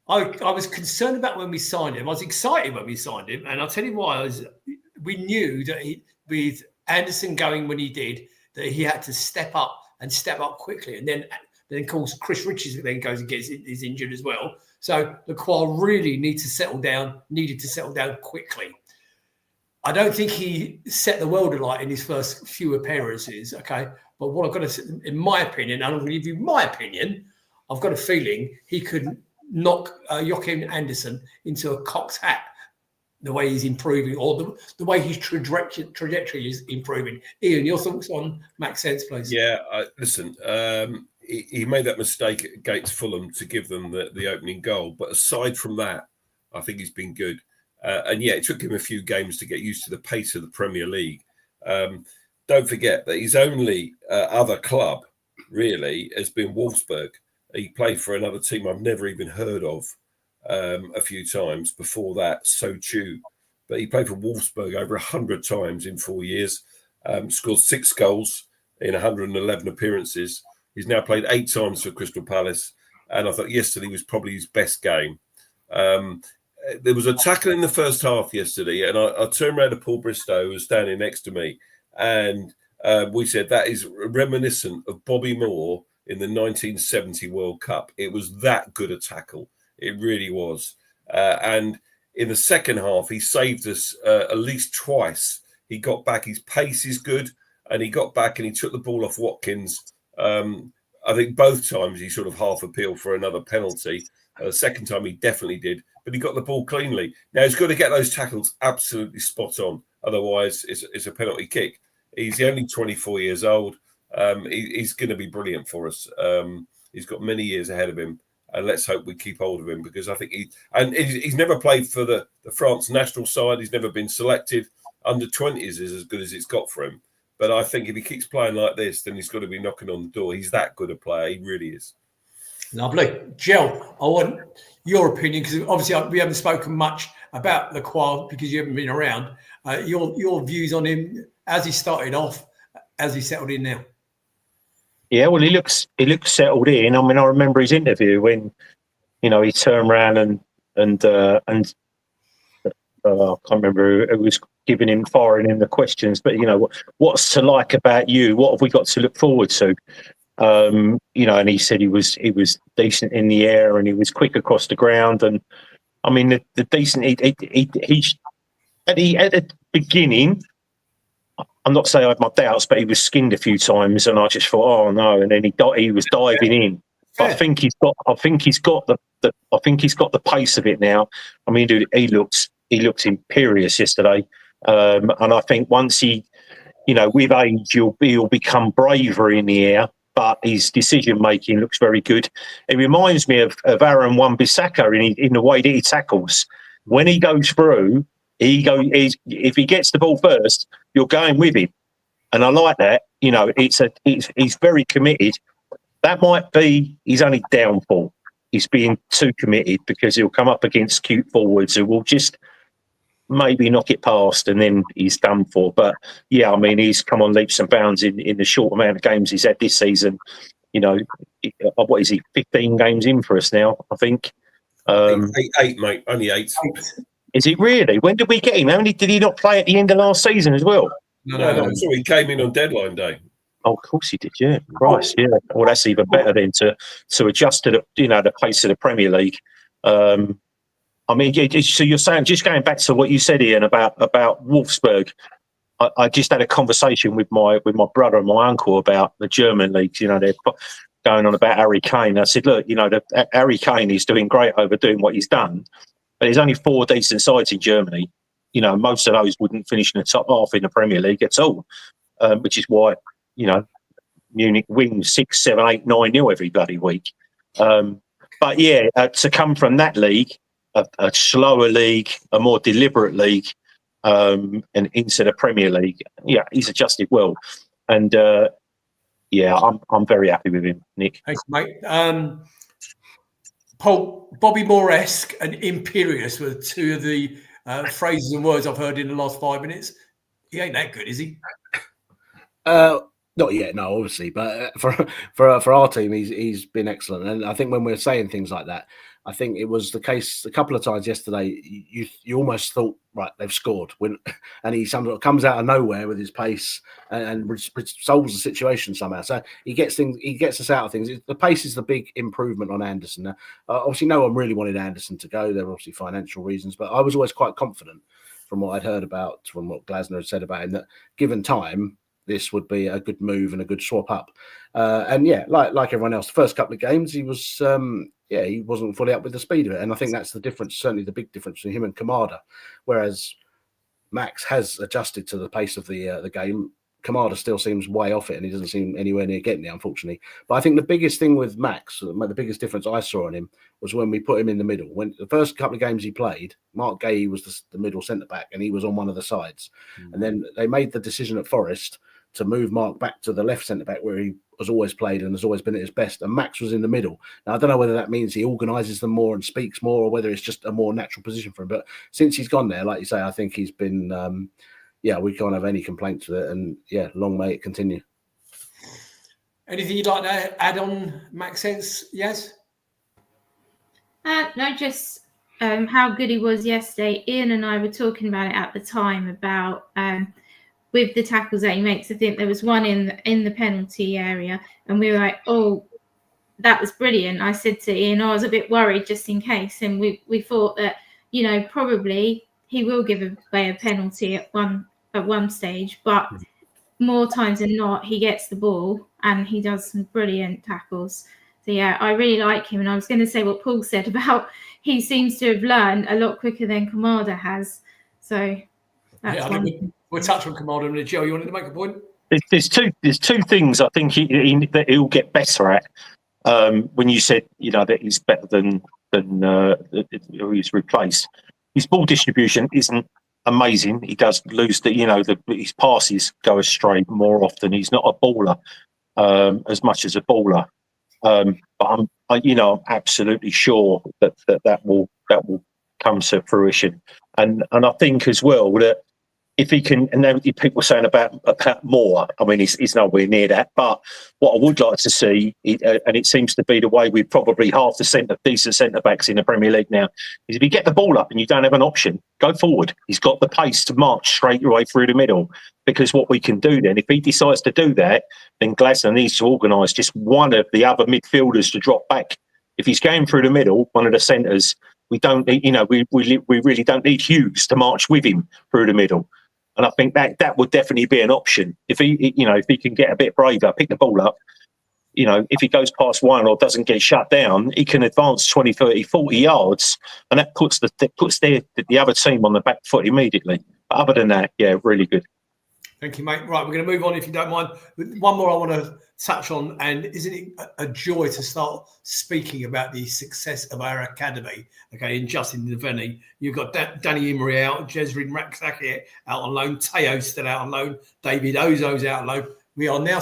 I was concerned about when we signed him. I was excited when we signed him. And I'll tell you why. We knew that with Anderson going when he did, that he had to step up quickly. And then of course, Chris Richards then goes and is injured as well. So Lacroix really needed to settle down quickly. I don't think he set the world alight in his first few appearances, okay? But what I've got to, in my opinion, and I'm going to give you my opinion, I've got a feeling he could knock Joachim Anderson into a cocked hat, the way he's improving, or the way his trajectory is improving. Ian, your thoughts on Maxence, please? Yeah, listen, he made that mistake against Fulham to give them the opening goal. But aside from that, I think he's been good. And yeah, it took him a few games to get used to the pace of the Premier League. Don't forget that his only other club, really, has been Wolfsburg. He played for another team I've never even heard of a few times. Before that, Sochaux but he played for Wolfsburg over 100 times in 4 years, scored 6 goals in 111 appearances. He's now played 8 times for Crystal Palace, and I thought yesterday was probably his best game. There was a tackle in the first half yesterday, and I turned around to Paul Bristow, who was standing next to me, and we said that is reminiscent of Bobby Moore in the 1970 World Cup. It was that good a tackle. It really was. And in the second half, he saved us at least twice. He got back. His pace is good, and he got back and he took the ball off Watkins. I think both times he sort of half appealed for another penalty. The second time he definitely did, but he got the ball cleanly. Now he's got to get those tackles absolutely spot on. Otherwise, it's a penalty kick. He's only 24 years old. He's going to be brilliant for us. He's got many years ahead of him, and let's hope we keep hold of him, because I think he's never played for the France national side. He's never been selected. Under 20s is as good as it's got for him. But I think if he keeps playing like this, then he's got to be knocking on the door. He's that good a player. He really is. Lovely. Jill, I want your opinion, because obviously we haven't spoken much about Lacroix because you haven't been around. Your views on him as he started off, as he settled in now. Yeah, well, he looks settled in. I mean, I remember his interview when, he turned around and I can't remember who was firing him the questions, but what's to like about you? What have we got to look forward to? And he said he was decent in the air and he was quick across the ground. And I mean, the decent he at the beginning, I'm not saying I had my doubts, but he was skinned a few times, and I just thought, oh no! And then he was diving in. But I think he's got the pace of it now. I mean, dude, he looked imperious yesterday, and I think once with age, he'll become braver in the air. But his decision making looks very good. It reminds me of Aaron Wan-Bissaka in the way that he tackles. When he goes through, if he gets the ball first, you're going with him, and I like that. He's very committed. That might be his only downfall. He's being too committed, because he'll come up against cute forwards who will just maybe knock it past, and then he's done for. But yeah, I mean, he's come on leaps and bounds in the short amount of games he's had this season. What is he? 15 games in for us now, I think. Eight, mate. Only 8. Is it really? When did we get him? How many did he not play at the end of last season as well? No. So he came in on deadline day. Oh, of course he did. Yeah, Christ, yeah. Well, that's even better then to adjust to the pace of the Premier League. I mean, so you're saying, just going back to what you said, Ian, about Wolfsburg. I just had a conversation with my brother and my uncle about the German leagues. They're going on about Harry Kane. I said, look, Harry Kane is doing great over doing what he's done, but there's only 4 decent sides in Germany. Most of those wouldn't finish in the top half in the Premier League at all, which is why Munich wins 6, 7, 8, 9-0 every bloody week. But yeah, to come from that league, a slower league, a more deliberate league, and into the Premier League, yeah, he's adjusted well, and yeah, I'm very happy with him, Nick. Thanks, mate. Paul, Bobby Moore-esque and imperious were 2 of the phrases and words I've heard in the last 5 minutes. He ain't that good, is he? Not yet, no, obviously, but for our team, he's been excellent. And I think when we're saying things like that, I think it was the case a couple of times yesterday. You almost thought, right, they've scored, and he comes out of nowhere with his pace and solves the situation somehow. So he gets us out of things. The pace is the big improvement on Henderson. Obviously, no one really wanted Henderson to go. There were obviously financial reasons, but I was always quite confident from what I'd heard from what Glasner had said about him, that given time, this would be a good move and a good swap up. And yeah, like everyone else, the first couple of games, he was, he wasn't fully up with the speed of it. And I think that's the difference, certainly the big difference between him and Kamada. Whereas Max has adjusted to the pace of the game. Kamada still seems way off it, and he doesn't seem anywhere near getting it, unfortunately. But I think the biggest thing with Max, the biggest difference I saw on him, was when we put him in the middle. When the first couple of games he played, Mark Gay was the middle centre-back, and he was on one of the sides. And then they made the decision at Forest to move Mark back to the left centre back where he has always played and has always been at his best, and Max was in the middle. Now I don't know whether that means he organises them more and speaks more, or whether it's just a more natural position for him. But since he's gone there, like you say, I think he's been we can't have any complaints with it, and long may it continue. Anything you'd like to add on, Maxence? Yes? No, just how good he was yesterday. Ian and I were talking about it at the time about with the tackles that he makes. I think there was one in the penalty area, and we were like, oh, that was brilliant. I said to Ian, I was a bit worried just in case, and we thought that, probably he will give away a penalty at one stage, but more times than not, he gets the ball and he does some brilliant tackles. So I really like him. And I was going to say what Paul said about he seems to have learned a lot quicker than Kamada has. So that's one. We'll touch on Kamada and Joe. You wanted to make a point? There's two things I think that he'll get better at. When you said that he's better than who he's replaced, his ball distribution isn't amazing. He does lose his passes go astray more often. He's not a baller as much as a baller. But I'm absolutely sure that will come to fruition. And I think as well that if he can, and then people are saying about more, I mean, he's nowhere near that. But what I would like to see, and it seems to be the way with probably half the decent centre-backs in the Premier League now, is if you get the ball up and you don't have an option, go forward. He's got the pace to march straight away through the middle. Because what we can do then, if he decides to do that, then Glasner needs to organise just one of the other midfielders to drop back. If he's going through the middle, one of the centres, we don't, we really don't need Hughes to march with him through the middle. And I think that would definitely be an option. If he can get a bit braver, pick the ball up, if he goes past one or doesn't get shut down, he can advance 20, 30, 40 yards. And that puts the other team on the back foot immediately. But other than that, really good. Thank you, mate. Right, we're going to move on if you don't mind. One more I want to touch on, and isn't it a joy to start speaking about the success of our academy? Okay, in Justin Devaney, you've got Danny Emery out, Jezrin Raksaki out on loan, Teo's still out on loan, David Ozo's out on loan. We are now,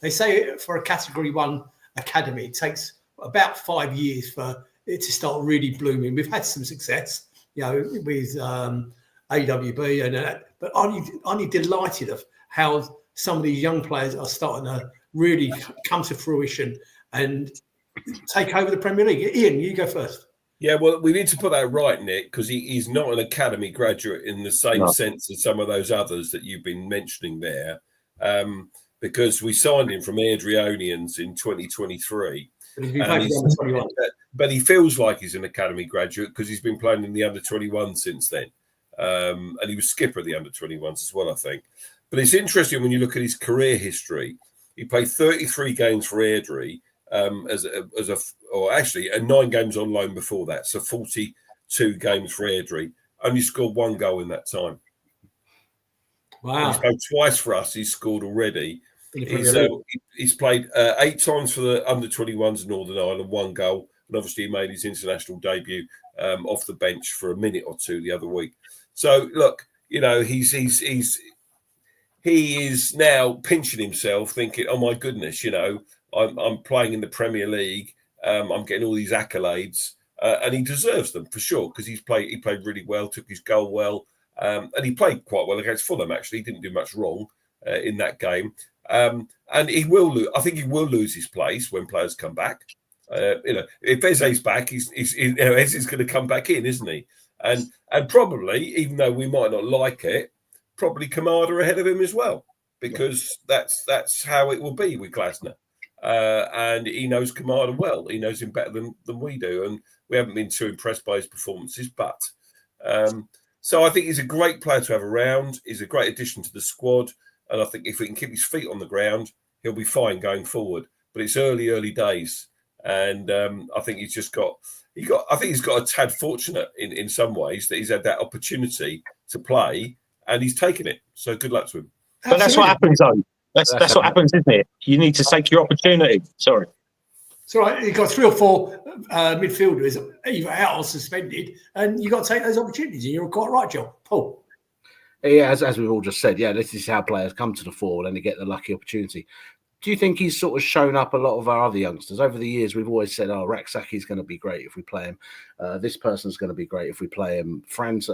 they say for a Category 1 academy, it takes about 5 years for it to start really blooming. We've had some success, with AWB and that. But aren't you delighted of how some of these young players are starting to really come to fruition and take over the Premier League? Ian, you go first. Yeah, well, we need to put that right, Nick, because he's not an academy graduate in the same sense as some of those others that you've been mentioning there, because we signed him from Airdrieonians in 2023. But he feels like he's an academy graduate because he's been playing in the under-21 since then. And he was skipper of the under-21s as well, I think. But it's interesting when you look at his career history. He played 33 games for Airdrie, and 9 games on loan before that. So 42 games for Airdrie. Only scored 1 goal in that time. Wow. He's played twice for us. He's scored already. He's played 8 times for the under-21s in Northern Ireland, 1 goal. And obviously he made his international debut off the bench for a minute or two the other week. So look, he is now pinching himself, thinking, "Oh my goodness, I'm playing in the Premier League. I'm getting all these accolades, and he deserves them for sure because he played really well, took his goal well, and he played quite well against Fulham. Actually, he didn't do much wrong in that game, and he will lose. I think he will lose his place when players come back. If Eze's back, Eze's going to come back in, isn't he? And probably, even though we might not like it, probably Kamada ahead of him as well, because that's how it will be with Glasner. And he knows Kamada well. He knows him better than we do, and we haven't been too impressed by his performances. But so I think he's a great player to have around. He's a great addition to the squad, and I think if we can keep his feet on the ground, he'll be fine going forward. But it's early days. And I think he's got a tad fortunate in some ways that he's had that opportunity to play and he's taken it. So good luck to him. But that's what happens, though. That's what happens, isn't it? You need to take your opportunity. Sorry. It's all right. You've got 3 or 4 midfielders either out or suspended, and you've got to take those opportunities. And you're quite right, Joe. Paul. Yeah, as we've all just said, yeah, this is how players come to the fore and they get the lucky opportunity. Do you think he's sort of shown up a lot of our other youngsters? Over the years, we've always said, oh, Raksaki's going to be great if we play him. This person's going to be great if we play him. Franz,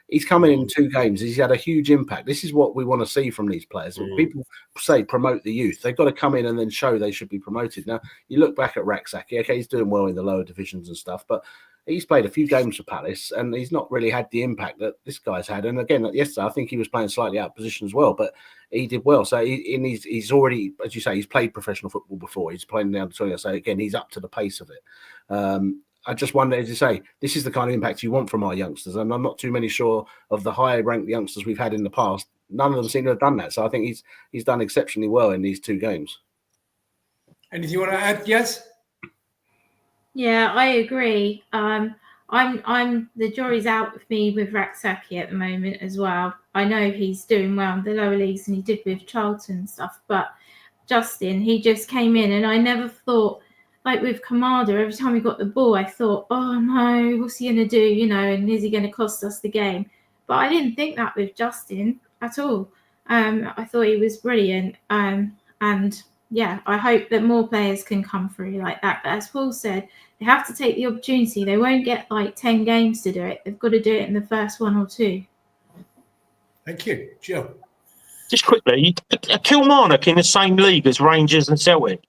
he's come in 2 games. He's had a huge impact. This is what we want to see from these players. People say promote the youth. They've got to come in and then show they should be promoted. Now, you look back at Raksaki, okay, he's doing well in the lower divisions and stuff, but he's played a few games for Palace and he's not really had the impact that this guy's had. And again, yesterday, I think he was playing slightly out of position as well, but he did well. So he's already, as you say, he's played professional football before. He's playing down to 20. So again, he's up to the pace of it. I just wonder, as you say, this is the kind of impact you want from our youngsters. And I'm not too many sure of the higher ranked youngsters we've had in the past. None of them seem to have done that. So I think he's done exceptionally well in these 2 games. Anything you want to add? Yes. Yeah, I agree. I'm the jury's out with me with Raksaki at the moment as well. I know he's doing well in the lower leagues and he did with Charlton and stuff, but Justin, he just came in and I never thought, like with Kamada, every time he got the ball, I thought, oh no, what's he going to do? And is he going to cost us the game? But I didn't think that with Justin at all. I thought he was brilliant. And yeah, I hope that more players can come through like that. But as Paul said, they have to take the opportunity. They won't get like 10 games to do it. They've got to do it in the first 1 or 2. Thank you. Jill. Just quickly, are Kilmarnock in the same league as Rangers and Celtic?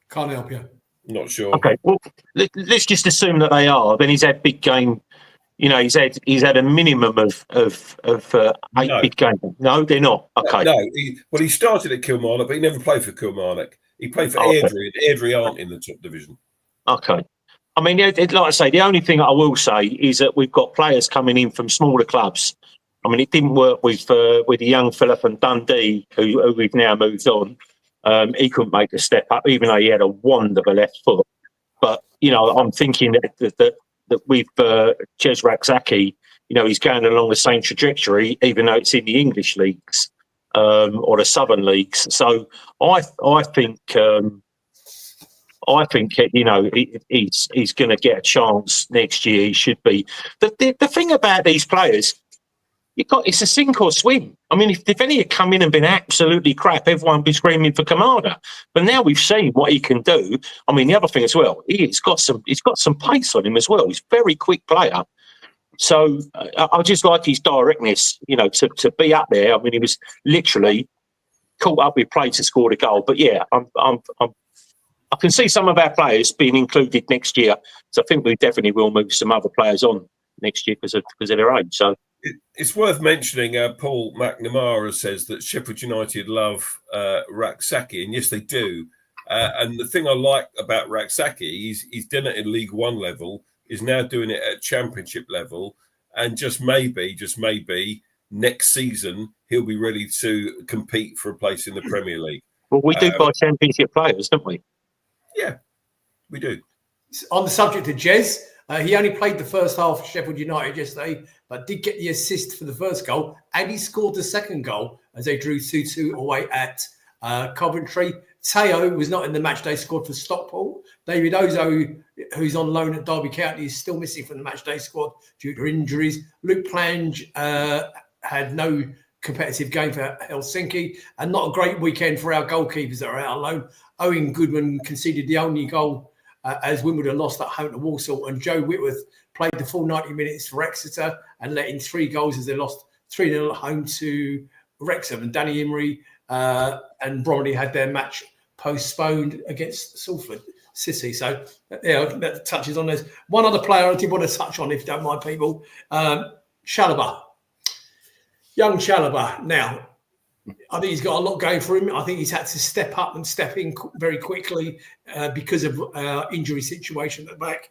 Can't help you. Not sure. Okay, well, let's just assume that they are. Then he's had big game. He's had a minimum of 8 big games. No, they're not. Okay. No, he started at Kilmarnock, but he never played for Kilmarnock. He played for Airdrie, and Airdrie aren't in the top division. Okay. I mean, like I say, the only thing I will say is that we've got players coming in from smaller clubs. I mean, it didn't work with the young fella from Dundee, who we've now moved on. He couldn't make the step up, even though he had a wonderful left foot. But, I'm thinking that with Ches Raksaki, he's going along the same trajectory, even though it's in the English leagues or the Southern leagues. So I think he's going to get a chance next year. He should be. The thing about these players, it's a sink or swim. I mean, if any had come in and been absolutely crap, everyone would be screaming for Kamada. But now we've seen what he can do. I mean, the other thing as well, he's got some pace on him as well. He's a very quick player. So I just like his directness, to be up there. I mean, he was literally caught up with play to score the goal. But yeah, I can see some of our players being included next year. So I think we definitely will move some other players on next year because of their age. So. It's worth mentioning, Paul McNamara says that Sheffield United love Raksaki, and yes, they do. And the thing I like about Raksaki, he's done it in League One level, is now doing it at Championship level, and just maybe next season he'll be ready to compete for a place in the Premier League. Well, we do buy Championship players, don't we? Yeah, we do. On the subject of Jez, he only played the first half for Sheffield United yesterday, but did get the assist for the first goal, and he scored the second goal as they drew 2-2 away at Coventry. Teo was not in the matchday squad for Stockport. David Ozo, who's on loan at Derby County, is still missing from the matchday squad due to injuries. Luke Plange had no competitive game for Helsinki, and not a great weekend for our goalkeepers that are out on loan. Owen Goodman conceded the only goal as Wimbledon lost at home to Walsall, and Joe Whitworth played the full 90 minutes for Exeter and let in 3 goals as they lost 3-0 at home to Wrexham. And Danny Imrie and Bromley had their match postponed against Salford City. So, that touches on this. One other player I did want to touch on, if you don't mind, people. Chalobah. Young Chalobah. Now, I think he's got a lot going for him. I think he's had to step up and step in very quickly because of injury situation at the back.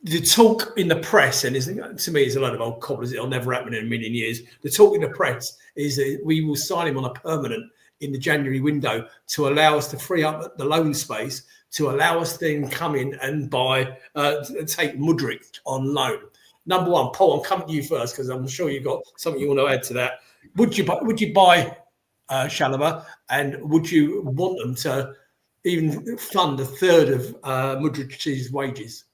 The talk in the press, and to me, it's a load of old cobblers. It'll never happen in a million years. The talk in the press is that we will sign him on a permanent in the January window to allow us to free up the loan space, to allow us to then come in and take Mudryk on loan. Number one, Paul, I'm coming to you first because I'm sure you've got something you want to add to that. Would you buy Chalobah, and would you want them to even fund a third of Mudryk's wages?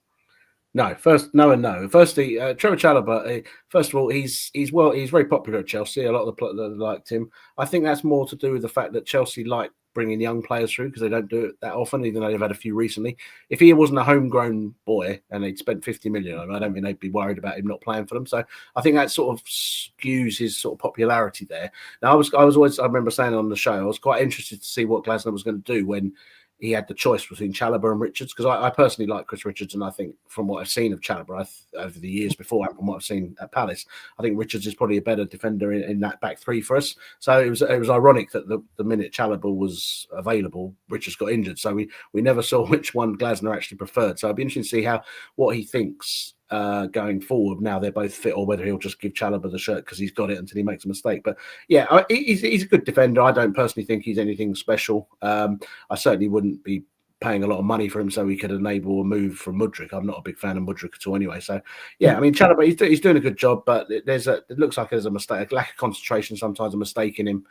No, no. Firstly, Trevor Chalobah. First of all, he's very popular at Chelsea. A lot of the players liked him. I think that's more to do with the fact that Chelsea like bringing young players through because they don't do it that often, even though they've had a few recently. If he wasn't a homegrown boy and they'd spent 50 million on him, I don't think they'd be worried about him not playing for them. So I think that sort of skews his sort of popularity there. Now, I remember saying on the show, I was quite interested to see what Glasner was going to do when he had the choice between Chalobah and Richards, because I personally like Chris Richards, and I think from what I've seen of Chalobah over the years before, and from what I've seen at Palace, I think Richards is probably a better defender in that back three for us. So it was ironic that the minute Chalobah was available, Richards got injured. So we never saw which one Glasner actually preferred. So I'd be interested to see what he thinks going forward. Now they're both fit, or whether he'll just give Chalobah the shirt because he's got it until he makes a mistake. But yeah, he's a good defender. I don't personally think he's anything special. I certainly wouldn't be paying a lot of money for him so he could enable a move from Mudryk. I'm not a big fan of Mudryk at all anyway. So yeah, I mean, Chalobah, he's doing a good job, but it looks like there's a mistake, a lack of concentration, sometimes a mistake in him.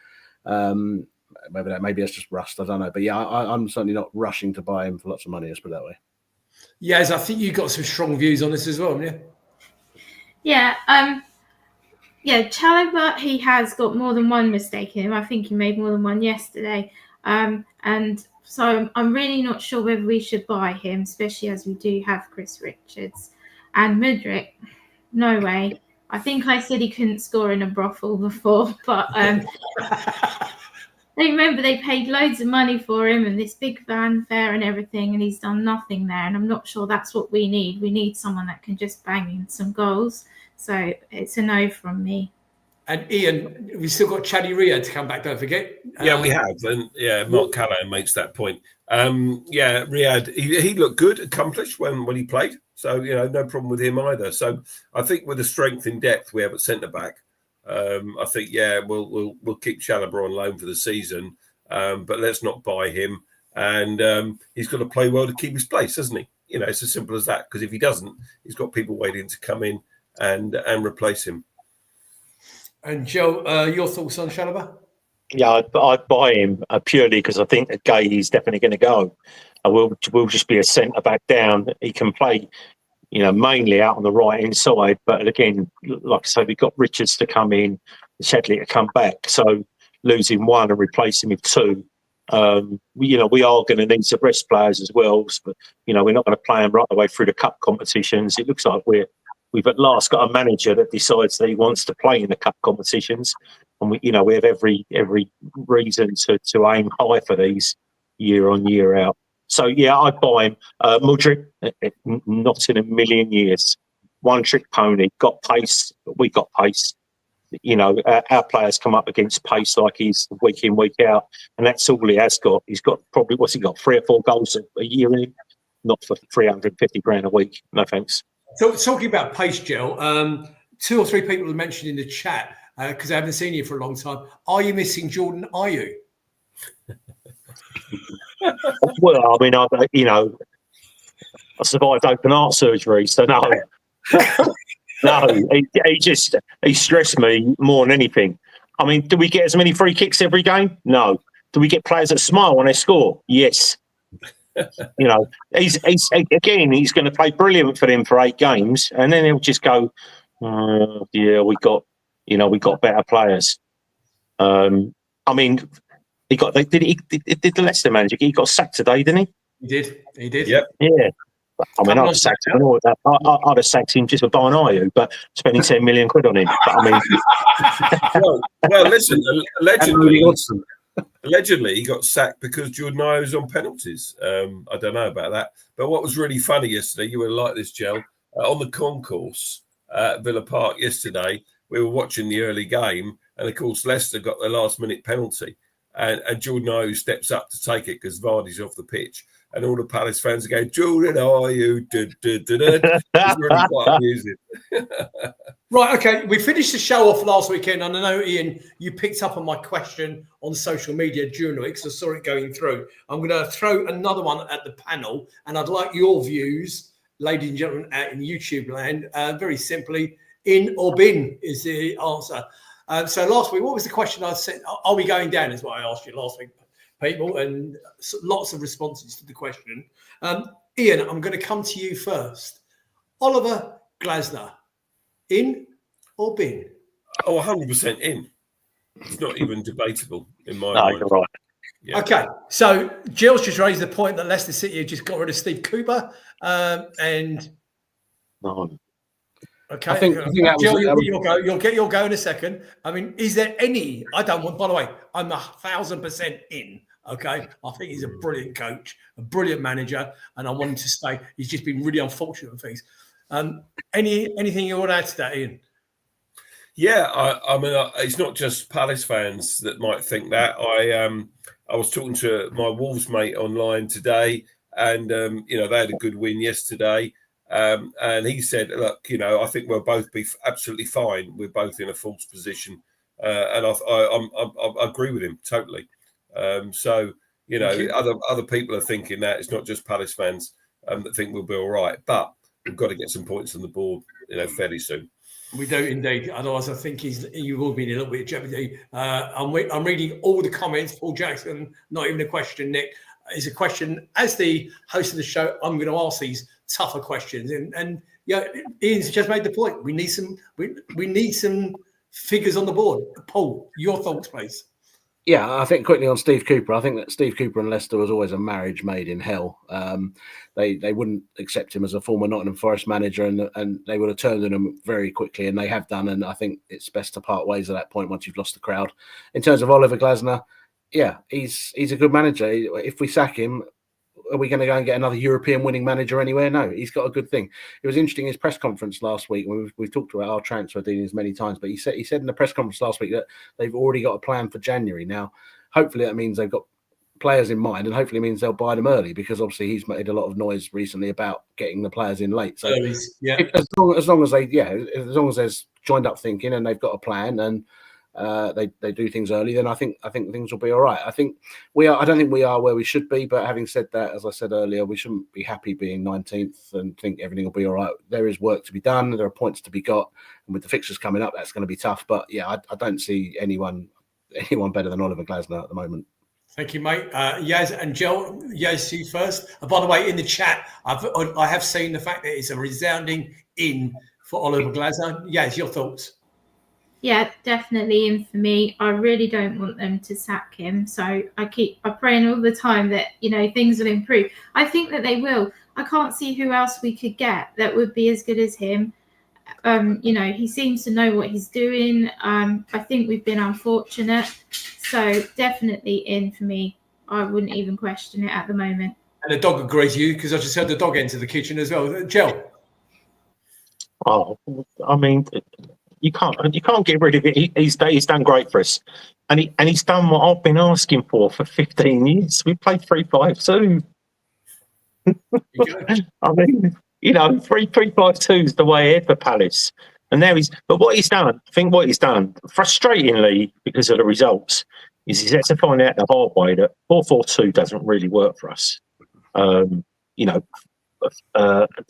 Maybe that's just rust. I don't know. But yeah, I'm certainly not rushing to buy him for lots of money. Let's put it that way. Yes, I think you've got some strong views on this as well, haven't you? Yeah, Chalobah, he has got more than one mistake in him. I think he made more than one yesterday. And so I'm really not sure whether we should buy him, especially as we do have Chris Richards. And Mudryk, no way. I think I said he couldn't score in a brothel before, but remember they paid loads of money for him and this big fanfare and everything, and he's done nothing there. And I'm not sure that's what we need. We need someone that can just bang in some goals. So it's a no from me. And Ian, we've still got Chaddy Riyad to come back, don't forget. Yeah, we have. And yeah, Mark Callahan makes that point. Riyad, he looked good, accomplished when he played. So, no problem with him either. So I think with the strength in depth we have at centre-back, I think, we'll keep Chalobah on loan for the season, but let's not buy him. And he's got to play well to keep his place, hasn't he? It's as simple as that. Because if he doesn't, he's got people waiting to come in and replace him. And Joe, your thoughts on Chalobah? Yeah, I'd buy him purely because I think that Gay is definitely going to go. We'll just be a centre back down. He can play, mainly out on the right hand side. But again, like I say, we've got Richards to come in, Shedley to come back. So losing one and replacing with two, we are going to need some rest players as well. But we're not going to play them right the way through the cup competitions. It looks like we've at last got a manager that decides that he wants to play in the cup competitions, and we have every reason to aim high for these year on year out. So yeah, I'd buy him. Mudryk, not in a million years. One trick pony. Got pace. We got pace. Our players come up against pace like he's week in, week out, and that's all he has got. He's got probably 3 or 4 goals a year in, not for 350 grand a week. No thanks. So talking about pace, Joe, 2 or 3 people have mentioned in the chat because I haven't seen you for a long time. Are you missing Jordan? Are you? Well, I mean, I survived open heart surgery, so no. No, he stressed me more than anything. I mean, do we get as many free kicks every game? No. Do we get players that smile when they score? Yes. He's going to play brilliant for them for 8 games, and then he'll just go, we got better players. I mean, did the Leicester manager? He got sacked today, didn't he? He did. Yep. Yeah. I mean, I'd have sacked him. I'd have sacked him just for buying Ayew, but spending 10 million quid on him. But I mean, well, listen. Allegedly, he got sacked because Jordan Ayew was on penalties. I don't know about that. But what was really funny yesterday, you would like this, Gel, on the concourse at Villa Park yesterday, we were watching the early game, and of course, Leicester got their last-minute penalty. And Jordan Ayew steps up to take it because Vardy's off the pitch. And all the Palace fans are going, Jordan Ayew. It's really quite amusing. Right, okay. We finished the show off last weekend, and I know, Ian, you picked up on my question on social media during the week, so I saw it going through. I'm going to throw another one at the panel, and I'd like your views, ladies and gentlemen, out in YouTube land. Very simply, in or bin is the answer. So last week, what was the question I said? Are we going down is what I asked you last week, people, and lots of responses to the question. Ian, I'm going to come to you first. Oliver Glasner, in or bin? Oh, 100% in. It's not even debatable in my No, mind. you're right. Yeah. Okay, so Gill's just raised the point that Leicester City have just got rid of Steve Cooper, and No. okay, I think that was- Jill, that was- you'll go. You'll get your go in a second. I mean, is there any? I don't want. By the way, I'm 1,000% in. Okay, I think he's a brilliant coach, a brilliant manager, and I want him to stay. He's just been really unfortunate with things. Anything you want to add to that, Ian? Yeah, I mean, it's not just Palace fans that might think that. I was talking to my Wolves mate online today, and they had a good win yesterday. And he said, "Look, I think we'll both be absolutely fine. We're both in a false position," and I agree with him totally. So other people are thinking that it's not just Palace fans that think we'll be all right, but we've got to get some points on the board, fairly soon. We do indeed. Otherwise, I think you will be in a little bit of jeopardy. I'm reading all the comments. Paul Jackson, not even a question, Nick. Is a question. As the host of the show, I'm going to ask these tougher questions. And Ian's just made the point. We need some figures on the board. Paul, your thoughts, please. Yeah, I think quickly on Steve Cooper. I think that Steve Cooper and Leicester was always a marriage made in hell. They wouldn't accept him as a former Nottingham Forest manager, and they would have turned on him very quickly, and they have done. And I think it's best to part ways at that point once you've lost the crowd. In terms of Oliver Glasner, yeah, he's a good manager. If we sack him, are we going to go and get another European winning manager anywhere? No, he's got a good thing. It was interesting, his press conference last week, when we've talked about our transfer dealings many times, but he said in the press conference last week that they've already got a plan for January. Now, hopefully that means they've got players in mind, and hopefully it means they'll buy them early, because obviously he's made a lot of noise recently about getting the players in late. So as long as there's joined up thinking and they've got a plan and they do things early, then I think things will be all right. I don't think we are where we should be, but having said that, as I said earlier, we shouldn't be happy being 19th and think everything will be all right. There is work to be done. There are points to be got, and with the fixtures coming up, that's going to be tough. But yeah, I don't see anyone better than Oliver Glasner at the moment. Thank you, mate. Yaz and Joe, Yaz, you first. By the way, in the chat, I have seen the fact that it's a resounding in for Oliver Glasner. Yaz, your thoughts? Yeah, definitely in for me. I really don't want them to sack him. So I'm praying all the time that, things will improve. I think that they will. I can't see who else we could get that would be as good as him. He seems to know what he's doing. I think we've been unfortunate. So definitely in for me. I wouldn't even question it at the moment. And the dog agrees with you, because I just heard the dog enter the kitchen as well. Jill? Oh, I mean, you can't get rid of it. He's done great for us, and he's done what I've been asking for 15 years. We played 3-5-2. I mean, 3-3-5-2 is the way ahead for Palace, and now But what he's done, frustratingly, because of the results, is he's had to find out the hard way that 4-4-2 doesn't really work for us.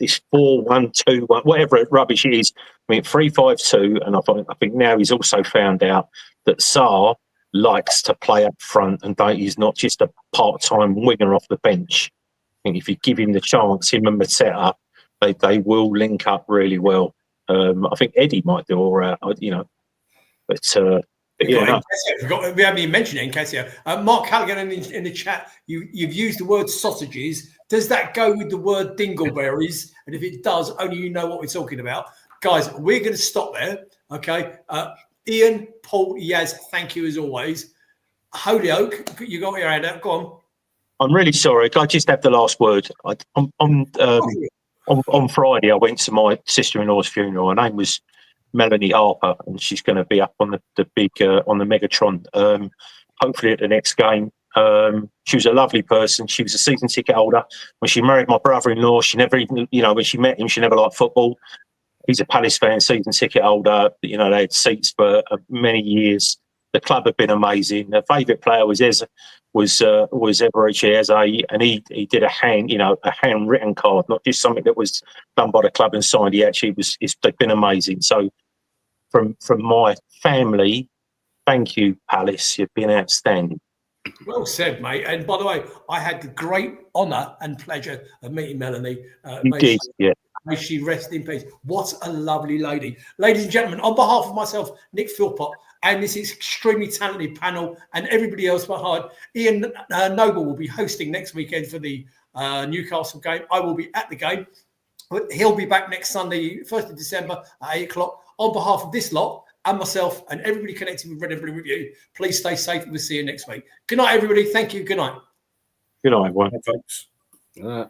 This 4-1-2-1, whatever rubbish it is. I mean, 3-5-2, and I think now he's also found out that Sarr likes to play up front, and he's not just a part-time winger off the bench. I think if you give him the chance, him and Mateta, they will link up really well. I think Eddie might do all right, but yeah. We haven't even mentioned it in Casio. Mark Halligan in the chat, you've used the word sausages. Does that go with the word dingleberries? And if it does, only you know what we're talking about. Guys, we're going to stop there. Okay. Ian, Paul, Yaz, thank you as always. Holyoke, you got your hand up. Go on. I'm really sorry. Can I just have the last word? On Friday, I went to my sister-in-law's funeral. Her name was Melanie Harper, and she's going to be up on the big on the Megatron. Hopefully at the next game. She was a lovely person. She was a season ticket holder. When she married my brother-in-law, she never even, when she met him, she never liked football. He's a Palace fan, season ticket holder. They had seats for many years. The club had been amazing. Her favourite player was Eberechi Eze, and he did a handwritten card, not just something that was done by the club and signed. He actually they've been amazing. So from my family, thank you, Palace. You've been outstanding. Well said, mate. And by the way, I had the great honour and pleasure of meeting Melanie. You did, yeah. May she rest in peace. What a lovely lady. Ladies and gentlemen, on behalf of myself, Nick Philpott, and this extremely talented panel and everybody else behind, Ian Noble will be hosting next weekend for the Newcastle game. I will be at the game. He'll be back next Sunday, 1st of December at 8 o'clock. On behalf of this lot and myself and everybody connected with Red and Blue Review, please stay safe and we'll see you next week. Good night, everybody. Thank you. Good night. Good night, everyone. Thanks. Yeah.